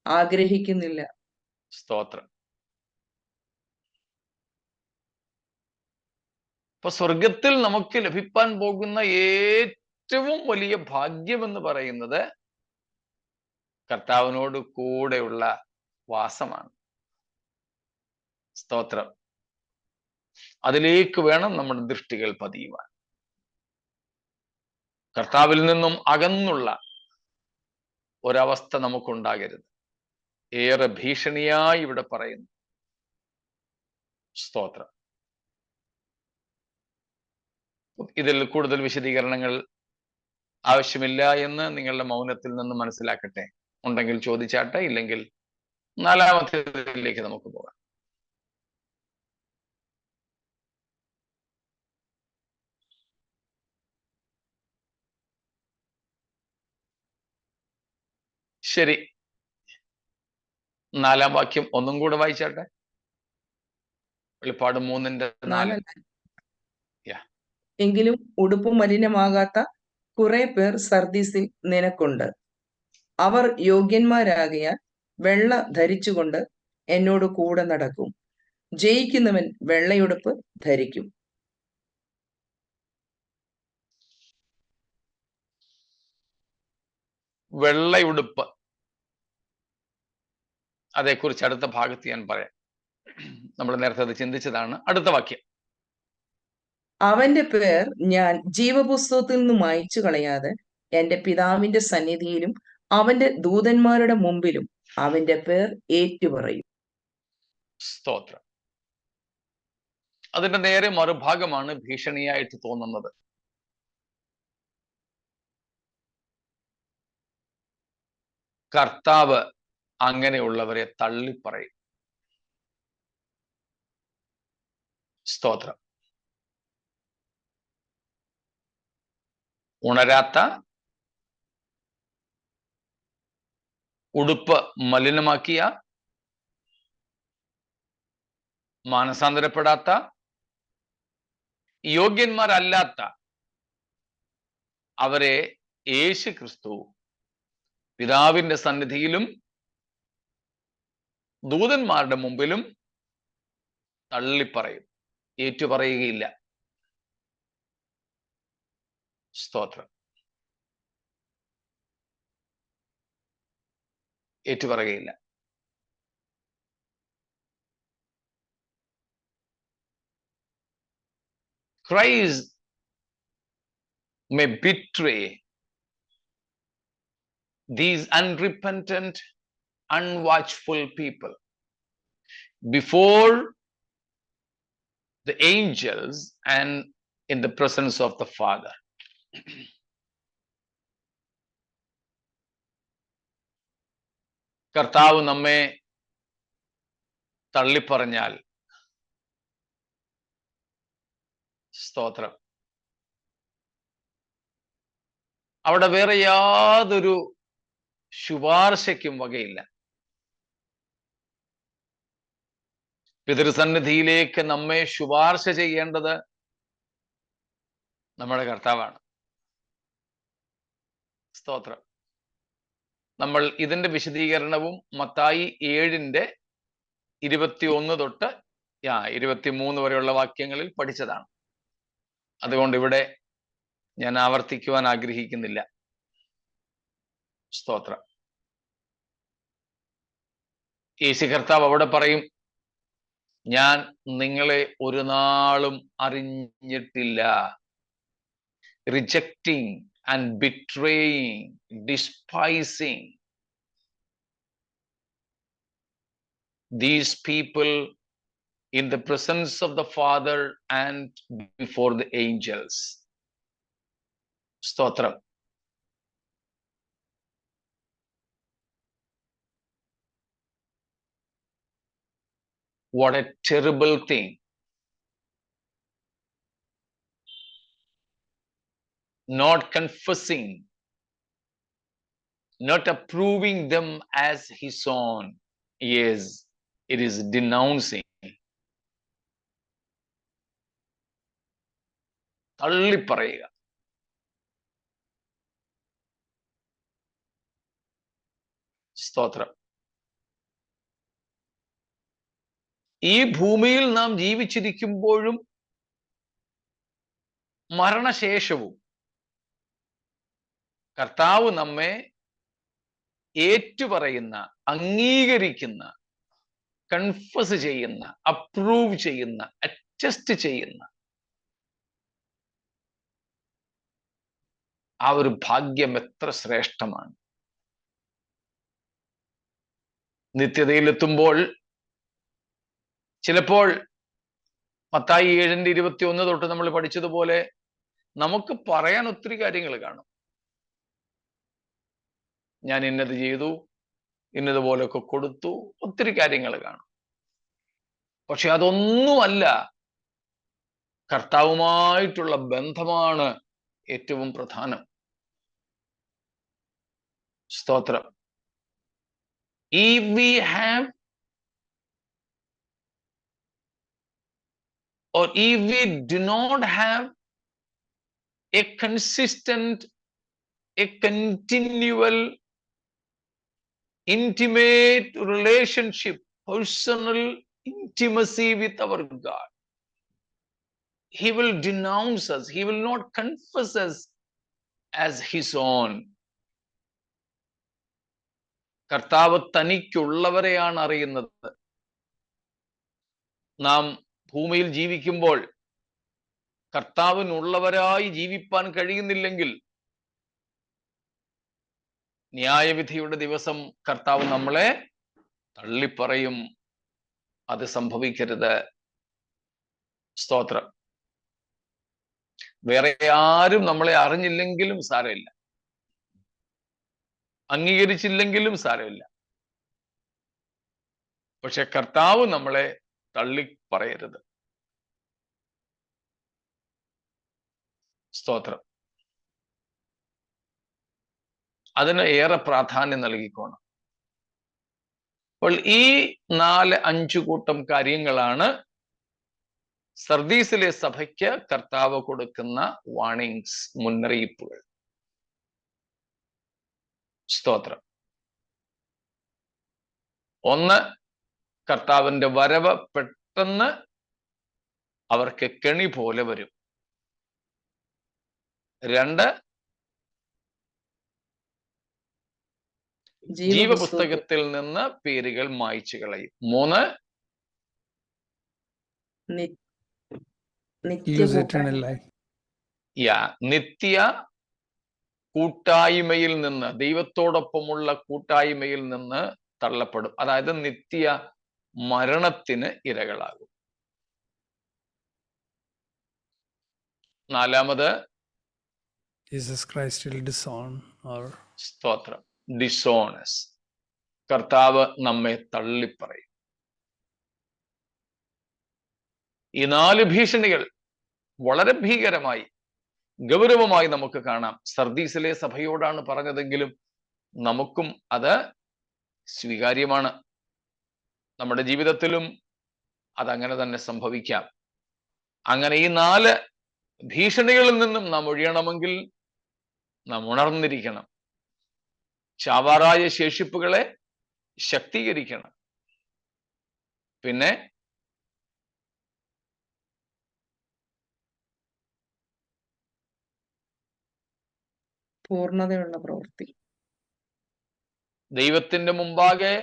ആഗ്രഹിക്കുന്നില്ല. സ്തോത്രം. അപ്പൊ സ്വർഗത്തിൽ നമുക്ക് ലഭിക്കാൻ പോകുന്ന ഏറ്റവും വലിയ ഭാഗ്യം എന്ന് പറയുന്നത് കർത്താവിനോട് കൂടെയുള്ള വാസമാണ്. സ്തോത്രം. അതിലേക്ക് വേണം നമ്മുടെ ദൃഷ്ടികൾ പതിയുവാൻ. കർത്താവിൽ നിന്നും അകന്നുള്ള ഒരവസ്ഥ നമുക്കുണ്ടാകരുത്. ഏറെ ഭീഷണിയായി ഇവിടെ പറയുന്നു. സ്തോത്രം. ഇതിൽ കൂടുതൽ വിശദീകരണങ്ങൾ ആവശ്യമില്ല എന്ന് നിങ്ങളുടെ മൗനത്തിൽ നിന്ന് മനസ്സിലാക്കട്ടെ. ഉണ്ടെങ്കിൽ ചോദിച്ചാട്ടെ, ഇല്ലെങ്കിൽ 4-ാമത്തേതിലേക്ക് നമുക്ക് പോകാം. ശരി, 4-ാം വാക്യം ഒന്നും കൂടെ വായിച്ചാട്ടെ. വെളിപ്പാട് 3:4. എങ്കിലും ഉടുപ്പ് മലിനമാകാത്ത കുറെ പേർ സർദീസിൽ നിനക്കുണ്ട്. അവർ യോഗ്യന്മാരാകിയാൽ വെള്ള ധരിച്ചുകൊണ്ട് എന്നോട് കൂടെ നടക്കും. ജയിക്കുന്നവൻ വെള്ളയുടുപ്പ് ധരിക്കും. വെള്ളയുടുപ്പ്, അതേക്കുറിച്ച് അടുത്ത ഭാഗത്ത് ഞാൻ പറയാം. നമ്മൾ നേരത്തെ അത് ചിന്തിച്ചതാണ്. അടുത്ത വാക്യം. അവന്റെ പേർ ഞാൻ ജീവപുസ്തകത്തിൽ നിന്ന് മായ്ച്ചു കളയാതെ എന്റെ പിതാവിന്റെ സന്നിധിയിലും അവന്റെ ദൂതന്മാരുടെ മുമ്പിലും അവന്റെ പേർ ഏറ്റുപറയും. സ്തോത്രം. അതിന്റെ നേരെ മറുഭാഗമാണ് ഭീഷണിയായിട്ട് തോന്നുന്നത്. കർത്താവ് അങ്ങനെയുള്ളവരെ തള്ളിപ്പറയും. സ്തോത്രം. ഉണരാത്ത, ഉടുപ്പ് മലിനമാക്കിയ, മാനസാന്തരപ്പെടാത്ത, യോഗ്യന്മാരല്ലാത്ത അവരെ യേശു ക്രിസ്തു പിതാവിന്റെ സന്നിധിയിലും ദൂതന്മാരുടെ മുമ്പിലും തള്ളിപ്പറയും, ഏറ്റുപറയുകയില്ല. സ്തോത്രം. ഏറ്റുപറയുകയില്ല. Christ may betray these unrepentant, unwatchful people before the angels and in the presence of the Father. കർത്താവ് നമ്മെ തള്ളിപ്പറഞ്ഞാൽ, സ്തോത്രം, അവിടെ വേറെ യാതൊരു ശുപാർശയ്ക്കും വകയില്ല. പിതൃസന്നിധിയിലേക്ക് നമ്മെ ശുപാർശ ചെയ്യേണ്ടത് നമ്മുടെ കർത്താവാണ്. സ്തോത്രം. നമ്മൾ ഇതിന്റെ വിശദീകരണവും മത്തായി 7:21 തൊട്ട് 23 വരെയുള്ള വാക്യങ്ങളിൽ പഠിച്ചതാണ്. അതുകൊണ്ട് ഇവിടെ ഞാൻ ആവർത്തിക്കുവാൻ ആഗ്രഹിക്കുന്നില്ല. സ്തോത്രം. യേശു കർത്താവ് അവിടെ പറയും, ഞാൻ നിങ്ങളെ ഒരു നാളും അറിഞ്ഞിട്ടില്ല. Rejecting and betraying, despising these people in the presence of the Father and before the angels. Stotram. What a terrible thing. Not confessing, not approving them as his own. Yes, it is denouncing. തള്ളിപ്പറയുക. സ്തോത്രം. ഈ ഭൂമിയിൽ നാം ജീവിച്ചിരിക്കുമ്പോഴും മരണശേഷവും കർത്താവ് നമ്മെ ഏറ്റുപറയുന്ന, അംഗീകരിക്കുന്ന, confess ചെയ്യുന്ന, approve ചെയ്യുന്ന, attest ചെയ്യുന്ന ആ ഒരു ഭാഗ്യം എത്ര ശ്രേഷ്ഠമാണ്. നിത്യതയിലെത്തുമ്പോൾ ചിലപ്പോൾ മത്തായി 7:21 തൊട്ട് നമ്മൾ പഠിച്ചതുപോലെ നമുക്ക് പറയാൻ ഒത്തിരി കാര്യങ്ങൾ കാണും. ഞാൻ ഇന്നത് ചെയ്തു, ഇന്നതുപോലൊക്കെ കൊടുത്തു, ഒത്തിരി കാര്യങ്ങൾ കാണും. പക്ഷെ അതൊന്നുമല്ല, കർത്താവുമായിട്ടുള്ള ബന്ധമാണ് ഏറ്റവും പ്രധാനം. സ്തോത്രം. If we have or if we do not have a consistent, a continual, intimate relationship, personal intimacy with our God, he will denounce us. He will not confess us as his own. കർത്താവ് തനിക്കുള്ളവരെയാണ് അറിയുന്നത്. നാം ഭൂമിയിൽ ജീവിക്കുമ്പോൾ കർത്താവിനുള്ളവരായി ജീവിപ്പാൻ കഴിയുന്നില്ലെങ്കിൽ ന്യായവിധിയുടെ ദിവസം കർത്താവ് നമ്മളെ തള്ളിപ്പറയും. അത് സംഭവിക്കരുത്. സ്തോത്രം. വേറെ ആരും നമ്മളെ അറിഞ്ഞില്ലെങ്കിലും സാരമില്ല, അംഗീകരിച്ചില്ലെങ്കിലും സാരമില്ല. പക്ഷെ കർത്താവ് നമ്മളെ തള്ളിപ്പറയരുത്. സ്തോത്രം. അതിന് ഏറെ പ്രാധാന്യം നൽകിക്കോണം. അപ്പോൾ ഈ 4-5 കൂട്ടം കാര്യങ്ങളാണ് സർദീസിലെ സഭയ്ക്ക് കർത്താവ് കൊടുക്കുന്ന വാണിങ്സ്, മുന്നറിയിപ്പുകൾ. സ്തോത്രം. ഒന്ന്, കർത്താവിന്റെ വരവ് പെട്ടെന്ന് അവർക്ക് കെണി പോലെ വരും. രണ്ട്, ജീവപുസ്തകത്തിൽ നിന്ന് പേരുകൾ മായ്ച്ചു കളയും. മൂന്ന്, നിത്യ കൂട്ടായ്മയിൽ നിന്ന്, ദൈവത്തോടൊപ്പമുള്ള കൂട്ടായ്മയിൽ നിന്ന് തള്ളപ്പെടും. അതായത് നിത്യ മരണത്തിന് ഇരകളാകും. നാലാമത്, Jesus Christ will disown or സ്തോത്രം, ഡിസോണസ്, കർത്താവ് നമ്മെ തള്ളിപ്പറയും. ഈ 4 ഭീഷണികൾ വളരെ ഭീകരമായി, ഗൗരവമായി നമുക്ക് കാണാം. സർദീസിലെ സഭയോടാണ് പറഞ്ഞതെങ്കിലും നമുക്കും അത് സ്വീകാര്യമാണ്. നമ്മുടെ ജീവിതത്തിലും അതങ്ങനെ തന്നെ സംഭവിക്കാം. അങ്ങനെ ഈ 4 ഭീഷണികളിൽ നിന്നും നാം ഒഴിയണമെങ്കിൽ നാം ഉണർന്നിരിക്കണം. ചാവാറായ ശേഷിപ്പുകളെ ശക്തീകരിക്കണം. പിന്നെ പൂർണ്ണതയുള്ള പ്രവൃത്തി. ദൈവത്തിന്റെ മുമ്പാകെ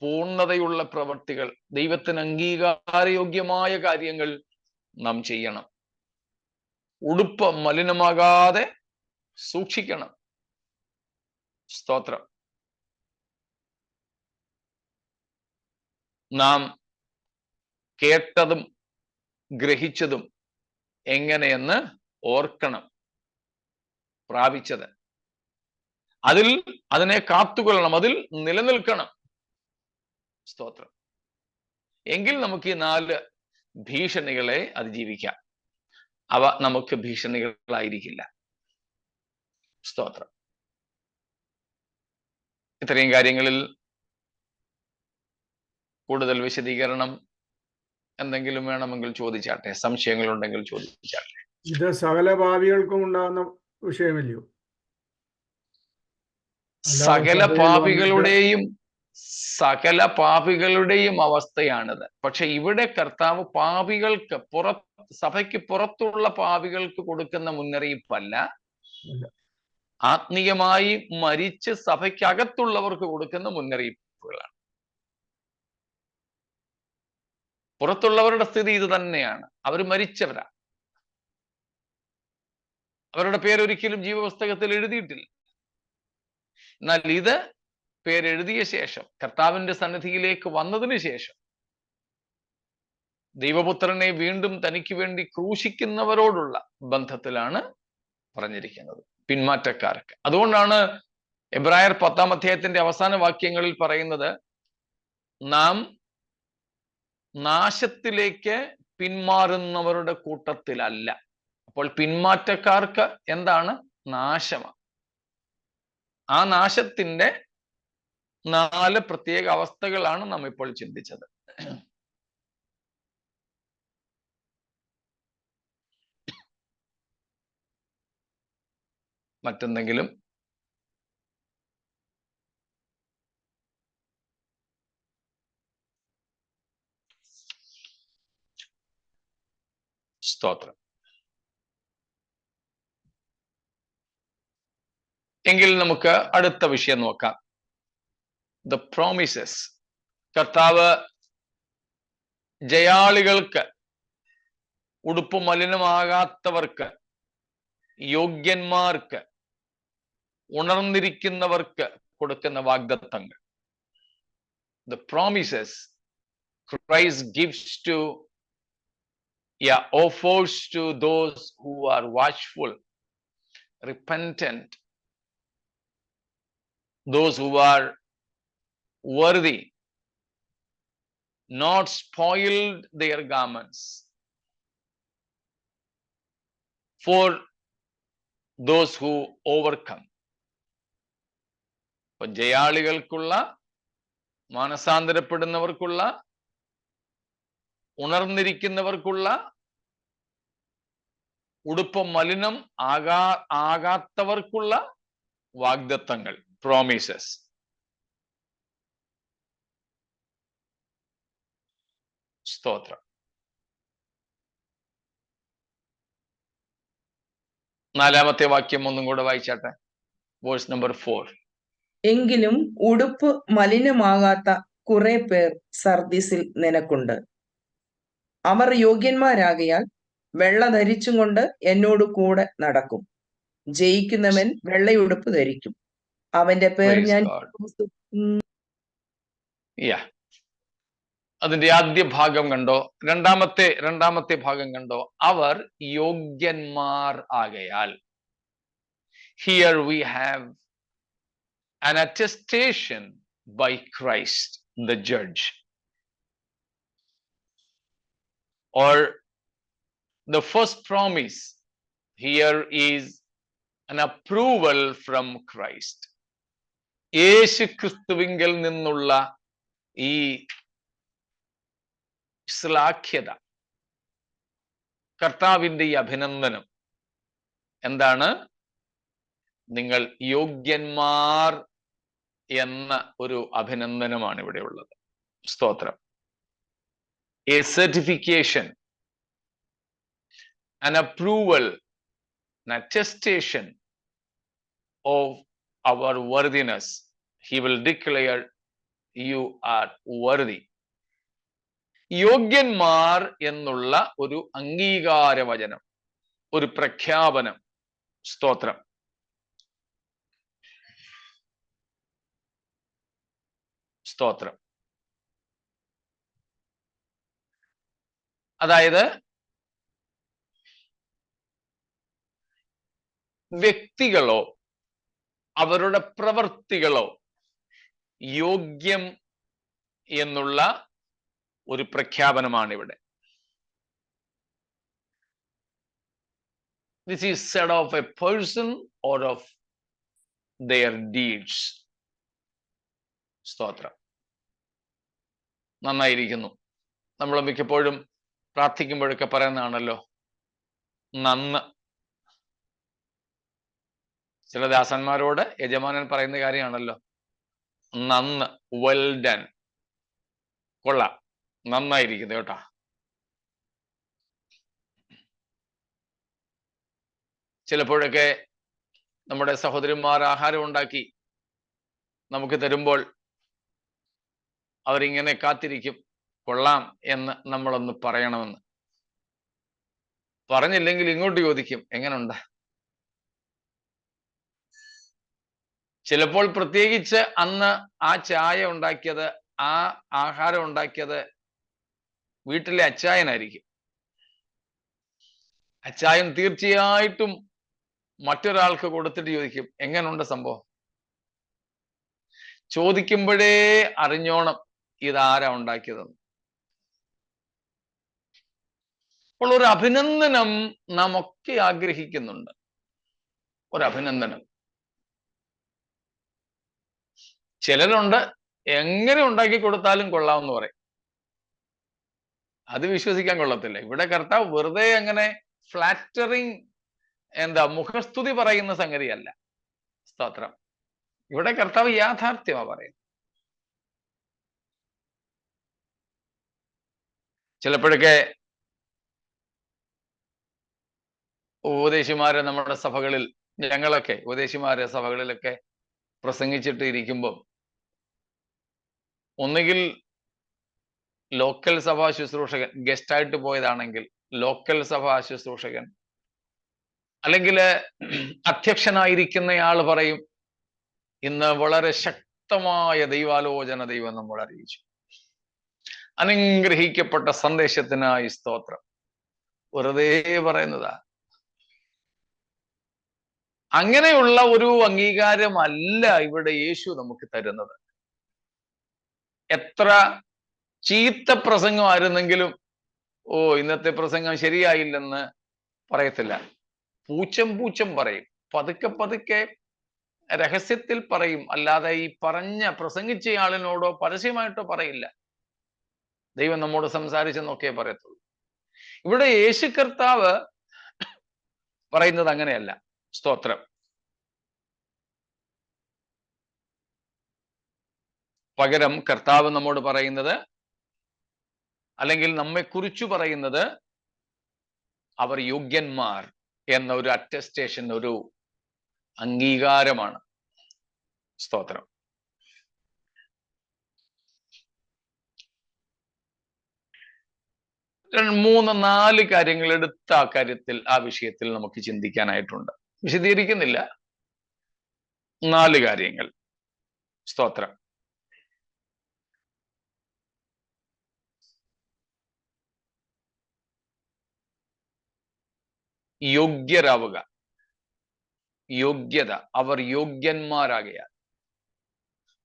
പൂർണ്ണതയുള്ള പ്രവൃത്തികൾ, ദൈവത്തിന് അംഗീകാരയോഗ്യമായ കാര്യങ്ങൾ നാം ചെയ്യണം. ഉടുപ്പ് മലിനമാകാതെ സൂക്ഷിക്കണം. സ്തോത്രം. നാം കേട്ടതും ഗ്രഹിച്ചതും എങ്ങനെയെന്ന് ഓർക്കണം. പ്രാപിച്ചത് അതിനെ കാത്തുകൊള്ളണം, അതിൽ നിലനിൽക്കണം. സ്തോത്രം. എങ്കിൽ നമുക്ക് ഈ 4 ഭീഷണികളെ അതിജീവിക്കാം. അവ നമുക്ക് ഭീഷണികളായിരിക്കില്ല. സ്തോത്രം. ഇത്രയും കാര്യങ്ങളിൽ കൂടുതൽ വിശദീകരണം എന്തെങ്കിലും വേണമെങ്കിൽ ചോദിച്ചാട്ടെ, സംശയങ്ങളുണ്ടെങ്കിൽ ചോദിച്ചാട്ടെ. ഇത് സകല പാപികൾക്കും ഉണ്ടാകുന്ന വിഷയമല്ലയോ? സകല പാപികളുടെയും അവസ്ഥയാണിത്. പക്ഷെ ഇവിടെ കർത്താവ് പാപികൾക്ക് സഭയ്ക്ക് പുറത്തുള്ള പാപികൾക്ക് കൊടുക്കുന്ന മുന്നറിയിപ്പല്ല, ആത്മീയമായി മരിച്ച് സഭയ്ക്കകത്തുള്ളവർക്ക് കൊടുക്കുന്ന മുന്നറിയിപ്പുകളാണ്. പുറത്തുള്ളവരുടെ സ്ഥിതി ഇത് തന്നെയാണ്. അവർ മരിച്ചവരാ. അവരുടെ പേരൊരിക്കലും ജീവപുസ്തകത്തിൽ എഴുതിയിട്ടില്ല. എന്നാൽ ഇത് പേരെഴുതിയ ശേഷം, കർത്താവിന്റെ സന്നിധിയിലേക്ക് വന്നതിന് ശേഷം, ദൈവപുത്രനെ വീണ്ടും തനിക്ക് വേണ്ടി ക്രൂശിക്കുന്നവരോടുള്ള ബന്ധത്തിലാണ് പറഞ്ഞിരിക്കുന്നത്, പിന്മാറ്റക്കാർക്ക്. അതുകൊണ്ടാണ് എബ്രായർ 10-ാം അധ്യായത്തിന്റെ അവസാന വാക്യങ്ങളിൽ പറയുന്നത്, നാം നാശത്തിലേക്ക് പിന്മാറുന്നവരുടെ കൂട്ടത്തിലല്ല. അപ്പോൾ പിന്മാറ്റക്കാർക്ക് എന്താണ്? നാശമാണ്. ആ നാശത്തിന്റെ 4 പ്രത്യേക അവസ്ഥകളാണ് നാം ഇപ്പോൾ ചിന്തിച്ചത്. മറ്റെന്തെങ്കിലും? സ്തോത്രം. എങ്കിൽ നമുക്ക് അടുത്ത വിഷയം നോക്കാം. The promises. കർത്താവ് ജയാളികൾക്ക്, ഉടുപ്പ് മലിനമാകാത്തവർക്ക്, യോഗ്യന്മാർക്ക്, ഉണർന്നിരിക്കുന്നവർക്ക് കൊടുക്കുന്ന വാഗ്ദത്തങ്ങൾ. The promises Christ gives to, offers to those who are watchful, repentant, those who are worthy, not spoiled their garments, for those who overcome. ജയാളികൾക്കുള്ള, മാനസാന്തരപ്പെടുന്നവർക്കുള്ള ഉണർന്നിരിക്കുന്നവർക്കുള്ള, ഉടുപ്പ് മലിനം ആകാത്തവർക്കുള്ള വാഗ്ദത്തങ്ങൾ, പ്രോമിസസ്. സ്തോത്രം. 4-ാമത്തെ വാക്യം ഒന്നും കൂടെ വായിച്ചാട്ടെ. Verse number 4. എങ്കിലും ഉടുപ്പ് മലിനമാകാത്ത കുറെ പേർ സർദീസിൽ നിനക്കുണ്ട്. അവർ യോഗ്യന്മാരാകയാൽ വെള്ള ധരിച്ചും കൊണ്ട് എന്നോട് കൂടെ നടക്കും. ജയിക്കുന്നവൻ വെള്ളയുടുപ്പ് ധരിക്കും. അവന്റെ പേർ Praise ഞാൻ God. അതിന്റെ ആദ്യ ഭാഗം കണ്ടോ? രണ്ടാമത്തെ ഭാഗം കണ്ടോ? അവർ യോഗ്യന്മാർ ആകയാൽ. Here we have an attestation by Christ, the judge, or the first promise here is an approval from Christ. യേശു ക്രിസ്തുവിങ്കൽ നിന്നുള്ള ഈ ശ്ലാഘ്യത, കർത്താവിന്റെ ഈ അഭിനന്ദനം എന്താണ്? നിങ്ങൾ യോഗ്യന്മാർ എന്ന ഒരു അഭിനന്ദനമാണ് ഇവിടെ ഉള്ളത്. സ്തോത്രം. A certification, an approval, an attestation of our worthiness. He will declare you are worthy. യോഗ്യന്മാർ എന്നുള്ള ഒരു അംഗീകാര വചനം, ഒരു പ്രഖ്യാപനം. സ്തോത്രം. സ്തോത്രം. അതായത് വ്യക്തികളോ അവരുടെ പ്രവൃത്തികളോ യോഗ്യം എന്നുള്ള ഒരു പ്രഖ്യാപനമാണ് ഇവിടെ. This is said of a person or of their deeds. സ്തോത്രം. നന്നായിരിക്കുന്നു. നമ്മൾ മിക്കപ്പോഴും പ്രാർത്ഥിക്കുമ്പോഴൊക്കെ പറയുന്നതാണല്ലോ നന്ന്. ചില ദാസന്മാരോട് യജമാനൻ പറയുന്ന കാര്യമാണല്ലോ നന്ന്, വെൽ ഡൺ, കൊള്ളാം, നന്നായിരിക്കുന്നു കേട്ടോ. ചിലപ്പോഴൊക്കെ നമ്മുടെ സഹോദരന്മാർ ആഹാരം ഉണ്ടാക്കി നമുക്ക് തരുമ്പോൾ അവരിങ്ങനെ കാത്തിരിക്കും, കൊള്ളാം എന്ന് നമ്മളൊന്ന് പറയണമെന്ന്. പറഞ്ഞില്ലെങ്കിൽ ഇങ്ങോട്ട് ചോദിക്കും, എങ്ങനുണ്ട്? ചിലപ്പോൾ പ്രത്യേകിച്ച് അന്ന് ആ ചായ ഉണ്ടാക്കിയത്, ആ ആഹാരം ഉണ്ടാക്കിയത് വീട്ടിലെ അച്ചായനായിരിക്കും. അച്ചായൻ തീർച്ചയായിട്ടും മറ്റൊരാൾക്ക് കൊടുത്തിട്ട് ചോദിക്കും, എങ്ങനുണ്ട് സംഭവം? ചോദിക്കുമ്പോഴേ അറിഞ്ഞോണം ഇതാരാ ഉണ്ടാക്കിയതെന്ന്. അപ്പോൾ ഒരു അഭിനന്ദനം നാം ഒക്കെ ആഗ്രഹിക്കുന്നുണ്ട്. ഒരു അഭിനന്ദനം. ചിലരുണ്ട് എങ്ങനെ ഉണ്ടാക്കി കൊടുത്താലും കൊള്ളാമെന്ന് പറയും. അത് വിശ്വസിക്കാൻ കൊള്ളത്തില്ല. ഇവിടെ കർത്താവ് വെറുതെ അങ്ങനെ ഫ്ലാറ്ററിങ് മുഖസ്തുതി പറയുന്ന സംഗതിയല്ല. സ്തോത്രം. ഇവിടെ കർത്താവ് യാഥാർത്ഥ്യമാ പറയും. ചിലപ്പോഴൊക്കെ ഉപദേശിമാരെ നമ്മുടെ സഭകളിൽ, ഞങ്ങളൊക്കെ ഉപദേശിമാരെ സഭകളിലൊക്കെ പ്രസംഗിച്ചിട്ട് ഇരിക്കുമ്പോൾ ഒന്നുകിൽ ലോക്കൽ സഭാ ശുശ്രൂഷകൻ, ഗസ്റ്റായിട്ട് പോയതാണെങ്കിൽ ലോക്കൽ സഭാ ശുശ്രൂഷകൻ, അല്ലെങ്കിൽ അധ്യക്ഷനായിരിക്കുന്നയാൾ പറയും, ഇന്ന് വളരെ ശക്തമായ ദൈവാലോചന ദൈവം നമ്മൾ അറിയിച്ചു, അനുഗ്രഹിക്കപ്പെട്ട സന്ദേശത്തിനായി സ്തോത്രം. വെറുതെ പറയുന്നതാ. അങ്ങനെയുള്ള ഒരു അംഗീകാരമല്ല ഇവിടെ യേശു നമുക്ക് തരുന്നത്. എത്ര ചീത്ത പ്രസംഗമായിരുന്നെങ്കിലും ഓ ഇന്നത്തെ പ്രസംഗം ശരിയായില്ലെന്ന് പറയത്തില്ല. പൂച്ചം പറയും, പതുക്കെ രഹസ്യത്തിൽ പറയും. അല്ലാതെ ഈ പ്രസംഗിച്ചയാളിനോടോ പരസ്യമായിട്ടോ പറയില്ല. ദൈവം നമ്മോട് സംസാരിച്ചെന്നൊക്കെ പറയത്തുള്ളൂ. ഇവിടെ യേശു കർത്താവ് പറയുന്നത് അങ്ങനെയല്ല. സ്തോത്രം. പകരം കർത്താവ് നമ്മോട് പറയുന്നത്, അല്ലെങ്കിൽ നമ്മെക്കുറിച്ചു പറയുന്നത്, അവർ യോഗ്യന്മാർ എന്ന ഒരു അറ്റസ്റ്റേഷൻ, ഒരു അംഗീകാരമാണ്. സ്തോത്രം. മൂന്ന് നാല് കാര്യങ്ങൾ എടുത്ത ആ കാര്യത്തിൽ, ആ വിഷയത്തിൽ നമുക്ക് ചിന്തിക്കാനായിട്ടുണ്ട്. വിശദീകരിക്കുന്നില്ല. 4 കാര്യങ്ങൾ. സ്തോത്രം. യോഗ്യരാവുക, യോഗ്യത, അവർ യോഗ്യന്മാരാകയാൽ.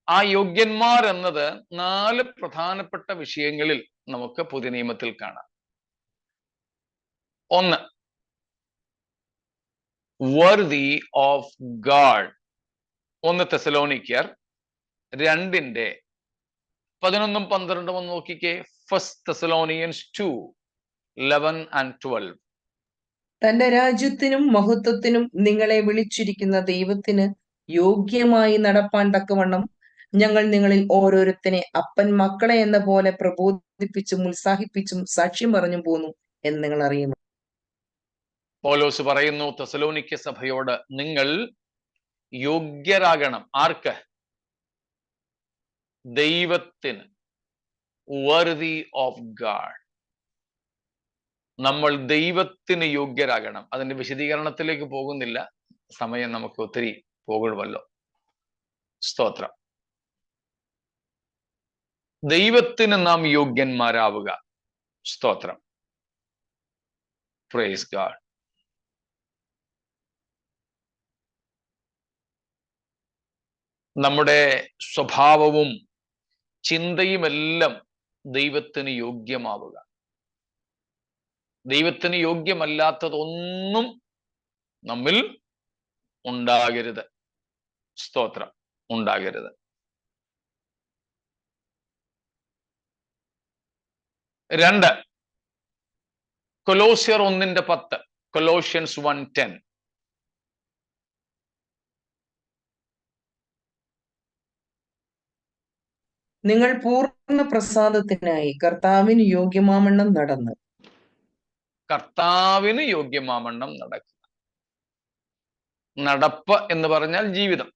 ആ യോഗ്യന്മാർ എന്നത് 4 പ്രധാനപ്പെട്ട വിഷയങ്ങളിൽ നമുക്ക് പുതിയ നിയമത്തിൽ കാണാം. 1, worthy of God. 1 തെസ്സലോനിക്കർ 2:11-12 നോക്കിക്കേ. 1 Thessalonians 2:11 and 12. തന്റെ രാജ്യത്തിനും മഹത്വത്തിനും നിങ്ങളെ വിളിച്ചിരിക്കുന്ന ദൈവത്തിന് യോഗ്യമായി നടപ്പാൻ തക്കവണ്ണം ഞങ്ങൾ നിങ്ങളിൽ ഓരോരുത്തനെ അപ്പൻ മക്കളെ എന്ന പോലെ പ്രബോധിപ്പിച്ചും ഉത്സാഹിപ്പിച്ചും സാക്ഷ്യം പറഞ്ഞും പോന്നു എന്ന് നിങ്ങൾ അറിയുന്നു. പൗലോസ് പറയുന്നു തെസ്സലോനിക്ക സഭയോട്, നിങ്ങൾ യോഗ്യരാകണം. ആർക്ക്? ദൈവത്തിന്. worthy of God. നമ്മൾ ദൈവത്തിന് യോഗ്യരാകണം. അതിന്റെ വിശദീകരണത്തിലേക്ക് പോകുന്നില്ല, സമയം നമുക്ക് ഒത്തിരി പോകുമല്ലോ. സ്തോത്രം. ദൈവത്തിന് നാം യോഗ്യന്മാരാവുക. സ്തോത്രം. Praise God. നമ്മുടെ സ്വഭാവവും ചിന്തയുമെല്ലാം ദൈവത്തിന് യോഗ്യമാവുക. ദൈവത്തിന് യോഗ്യമല്ലാത്തതൊന്നും നമ്മിൽ ഉണ്ടാകരുത്. സ്തോത്രം. ഉണ്ടാകരുത്. 2 കൊലോസ്യർ 1:10. കൊലോഷ്യൻസ് 1:10. നിങ്ങൾ പൂർണ്ണ പ്രസാദത്തിനായി കർത്താവിന് യോഗ്യമാവണ്ണം നടന്ന്. കർത്താവിന് യോഗ്യമാവണ്ണം നടക്കുക. നടപ്പ് എന്ന് പറഞ്ഞാൽ ജീവിതം.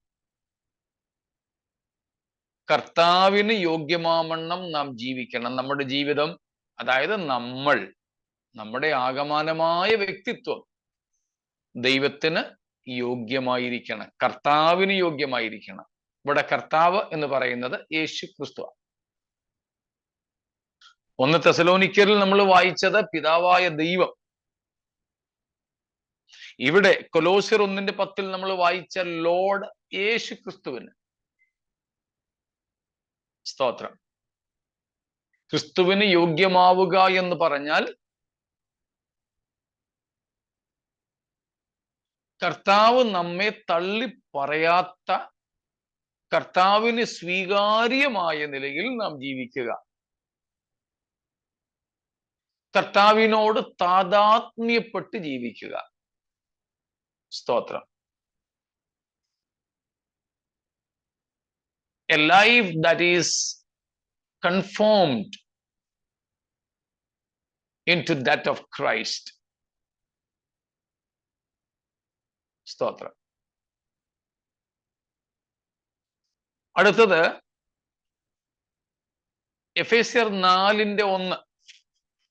കർത്താവിന് യോഗ്യമാവണ്ണം നാം ജീവിക്കണം. നമ്മുടെ ജീവിതം, അതായത് നമ്മുടെ ആകമാനമായ വ്യക്തിത്വം ദൈവത്തിന് യോഗ്യമായിരിക്കണം. കർത്താവിന് യോഗ്യമായിരിക്കണം. ഇവിടെ കർത്താവ് എന്ന് പറയുന്നത് യേശു ക്രിസ്തു. 1 തെസ്സലോനിക്കരിൽ നമ്മൾ വായിച്ചത് പിതാവായ ദൈവം. ഇവിടെ കൊലോസ്യർ 1:10 നമ്മൾ വായിച്ച ലോർഡ് യേശു ക്രിസ്തുവിന്. സ്തോത്രം. ക്രിസ്തുവിന് യോഗ്യമാവുക എന്ന് പറഞ്ഞാൽ കർത്താവ് നമ്മെ തള്ളി പറയാത്ത, കർത്താവിന് സ്വീകാര്യമായ നിലയിൽ നാം ജീവിക്കുക. കർത്താവിനോട് താദാത്മ്യപ്പെട്ട് ജീവിക്കുക. സ്തോത്രം. A life that is conformed into that of Christ. സ്തോത്രം. അടുത്തത് എഫേസ്യർ 4:1.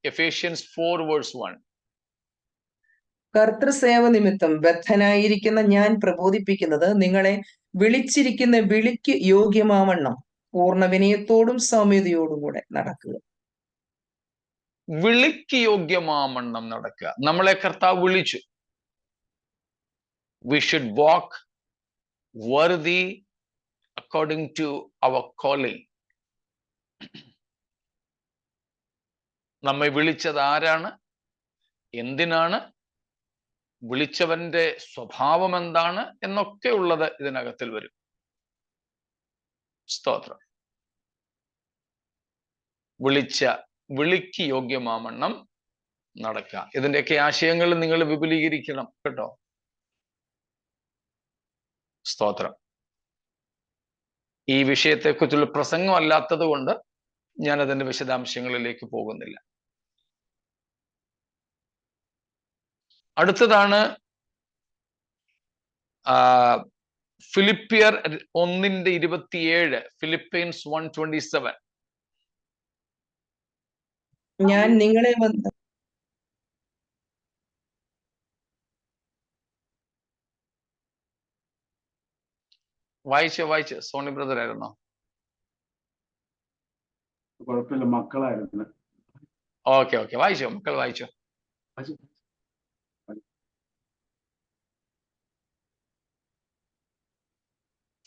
Ephesians 4:1. കർത്തൃസേവ നിമിത്തം ബദ്ധനായിരിക്കുന്ന ഞാൻ പ്രബോധിപ്പിക്കുന്നത്, നിങ്ങളെ വിളിച്ചിരിക്കുന്ന വിളിക്ക് യോഗ്യമാവണ്ണം പൂർണ്ണ വിനയത്തോടും സൗമ്യതയോടും കൂടെ നടക്കുക. വിളിക്ക് യോഗ്യമാവണ്ണം നടക്കുക. നമ്മളെ കർത്താവ് വിളിച്ചു. We should walk worthy according to our calling. നമ്മെ വിളിച്ചത് ആരാണ്? എന്തിനാണ്? വിളിച്ചവന്റെ സ്വഭാവം എന്താണ് എന്നൊക്കെ ഉള്ളത് ഇതിനകത്തിൽ വരും. സ്തോത്രം. വിളിച്ച വിളിക്ക് യോഗ്യമാവണ്ണം നടക്കുക. ഇതിന്റെയൊക്കെ ആശയങ്ങൾ നിങ്ങൾ വിപുലീകരിക്കണം കേട്ടോ. സ്തോത്രം. ഈ വിഷയത്തെക്കുറിച്ചുള്ള പ്രസംഗം അല്ലാത്തത് കൊണ്ട് ഞാൻ അതിന്റെ വിശദാംശങ്ങളിലേക്ക് പോകുന്നില്ല. അടുത്തതാണ് ഫിലിപ്പിയർ 1:27. ഫിലിപ്പീൻസ് 1:27. ഞാൻ നിങ്ങളെ വന്ന് വായിച്ച് സോണി ബ്രദർ ആയിരുന്നോ? കുഴപ്പമില്ല, മക്കളായിരുന്നു. ഓക്കെ വായിച്ചോ, മക്കൾ വായിച്ചോ.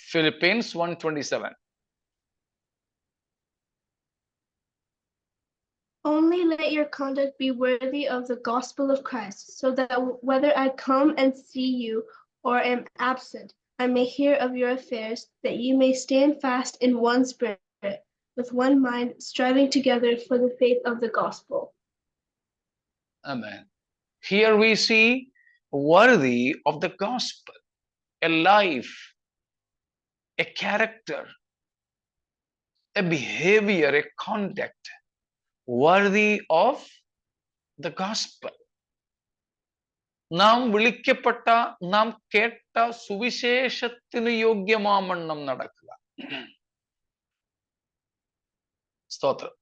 Philippians 1:27. Only let your conduct be worthy of the gospel of Christ, so that whether I come and see you or am absent, I may hear of your affairs, that you may stand fast in one spirit, with one mind, striving together for the faith of the gospel. Amen. Here we see worthy of the gospel, a life, a character, a behavior, a conduct worthy of the gospel. നാം വിളിക്കപ്പെട്ട, നാം കേട്ട സുവിശേഷത്തിന് യോഗ്യമാവണ്ണം നടക്കുക. സ്തോത്രം.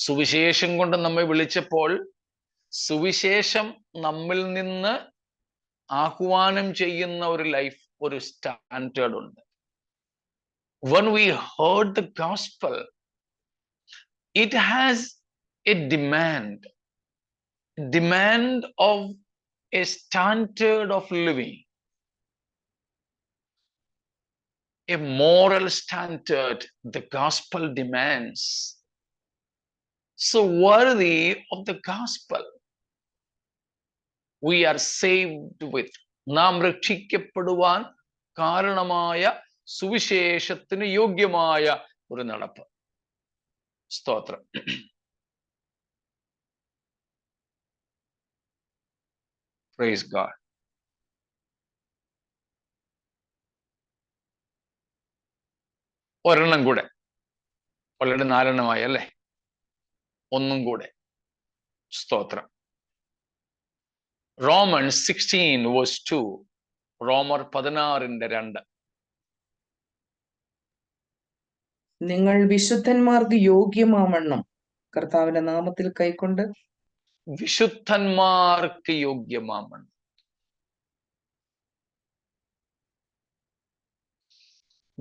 സുവിശേഷം കൊണ്ട് നമ്മെ വിളിച്ചപ്പോൾ സുവിശേഷം നമ്മിൽ നിന്ന് ആഹ്വാനം ചെയ്യുന്ന ഒരു ലൈഫ്, ഒരു സ്റ്റാൻഡേർഡ് ഉണ്ട്. When we heard the gospel, it has a demand of a standard of living, a moral standard the gospel demands. So worthy of the gospel, we are saved with. നാം രക്ഷിക്കപ്പെടുവാൻ കാരണമായ സുവിശേഷത്തിന് യോഗ്യമായ ഒരു നടപ്പ്. സ്തോത്രം. Praise God. ഒരെണ്ണം കൂടെ, already 4 അല്ലേ? ഒന്നും കൂടെ. സ്തോത്രം. Romans 16:2. റോമർ 16:2. നിങ്ങൾ വിശുദ്ധന്മാർക്ക് യോഗ്യമാവണ്ണം കർത്താവിന്റെ നാമത്തിൽ കൈക്കൊണ്ട് വിശുദ്ധന്മാർക്ക് യോഗ്യമാവണ്ണം.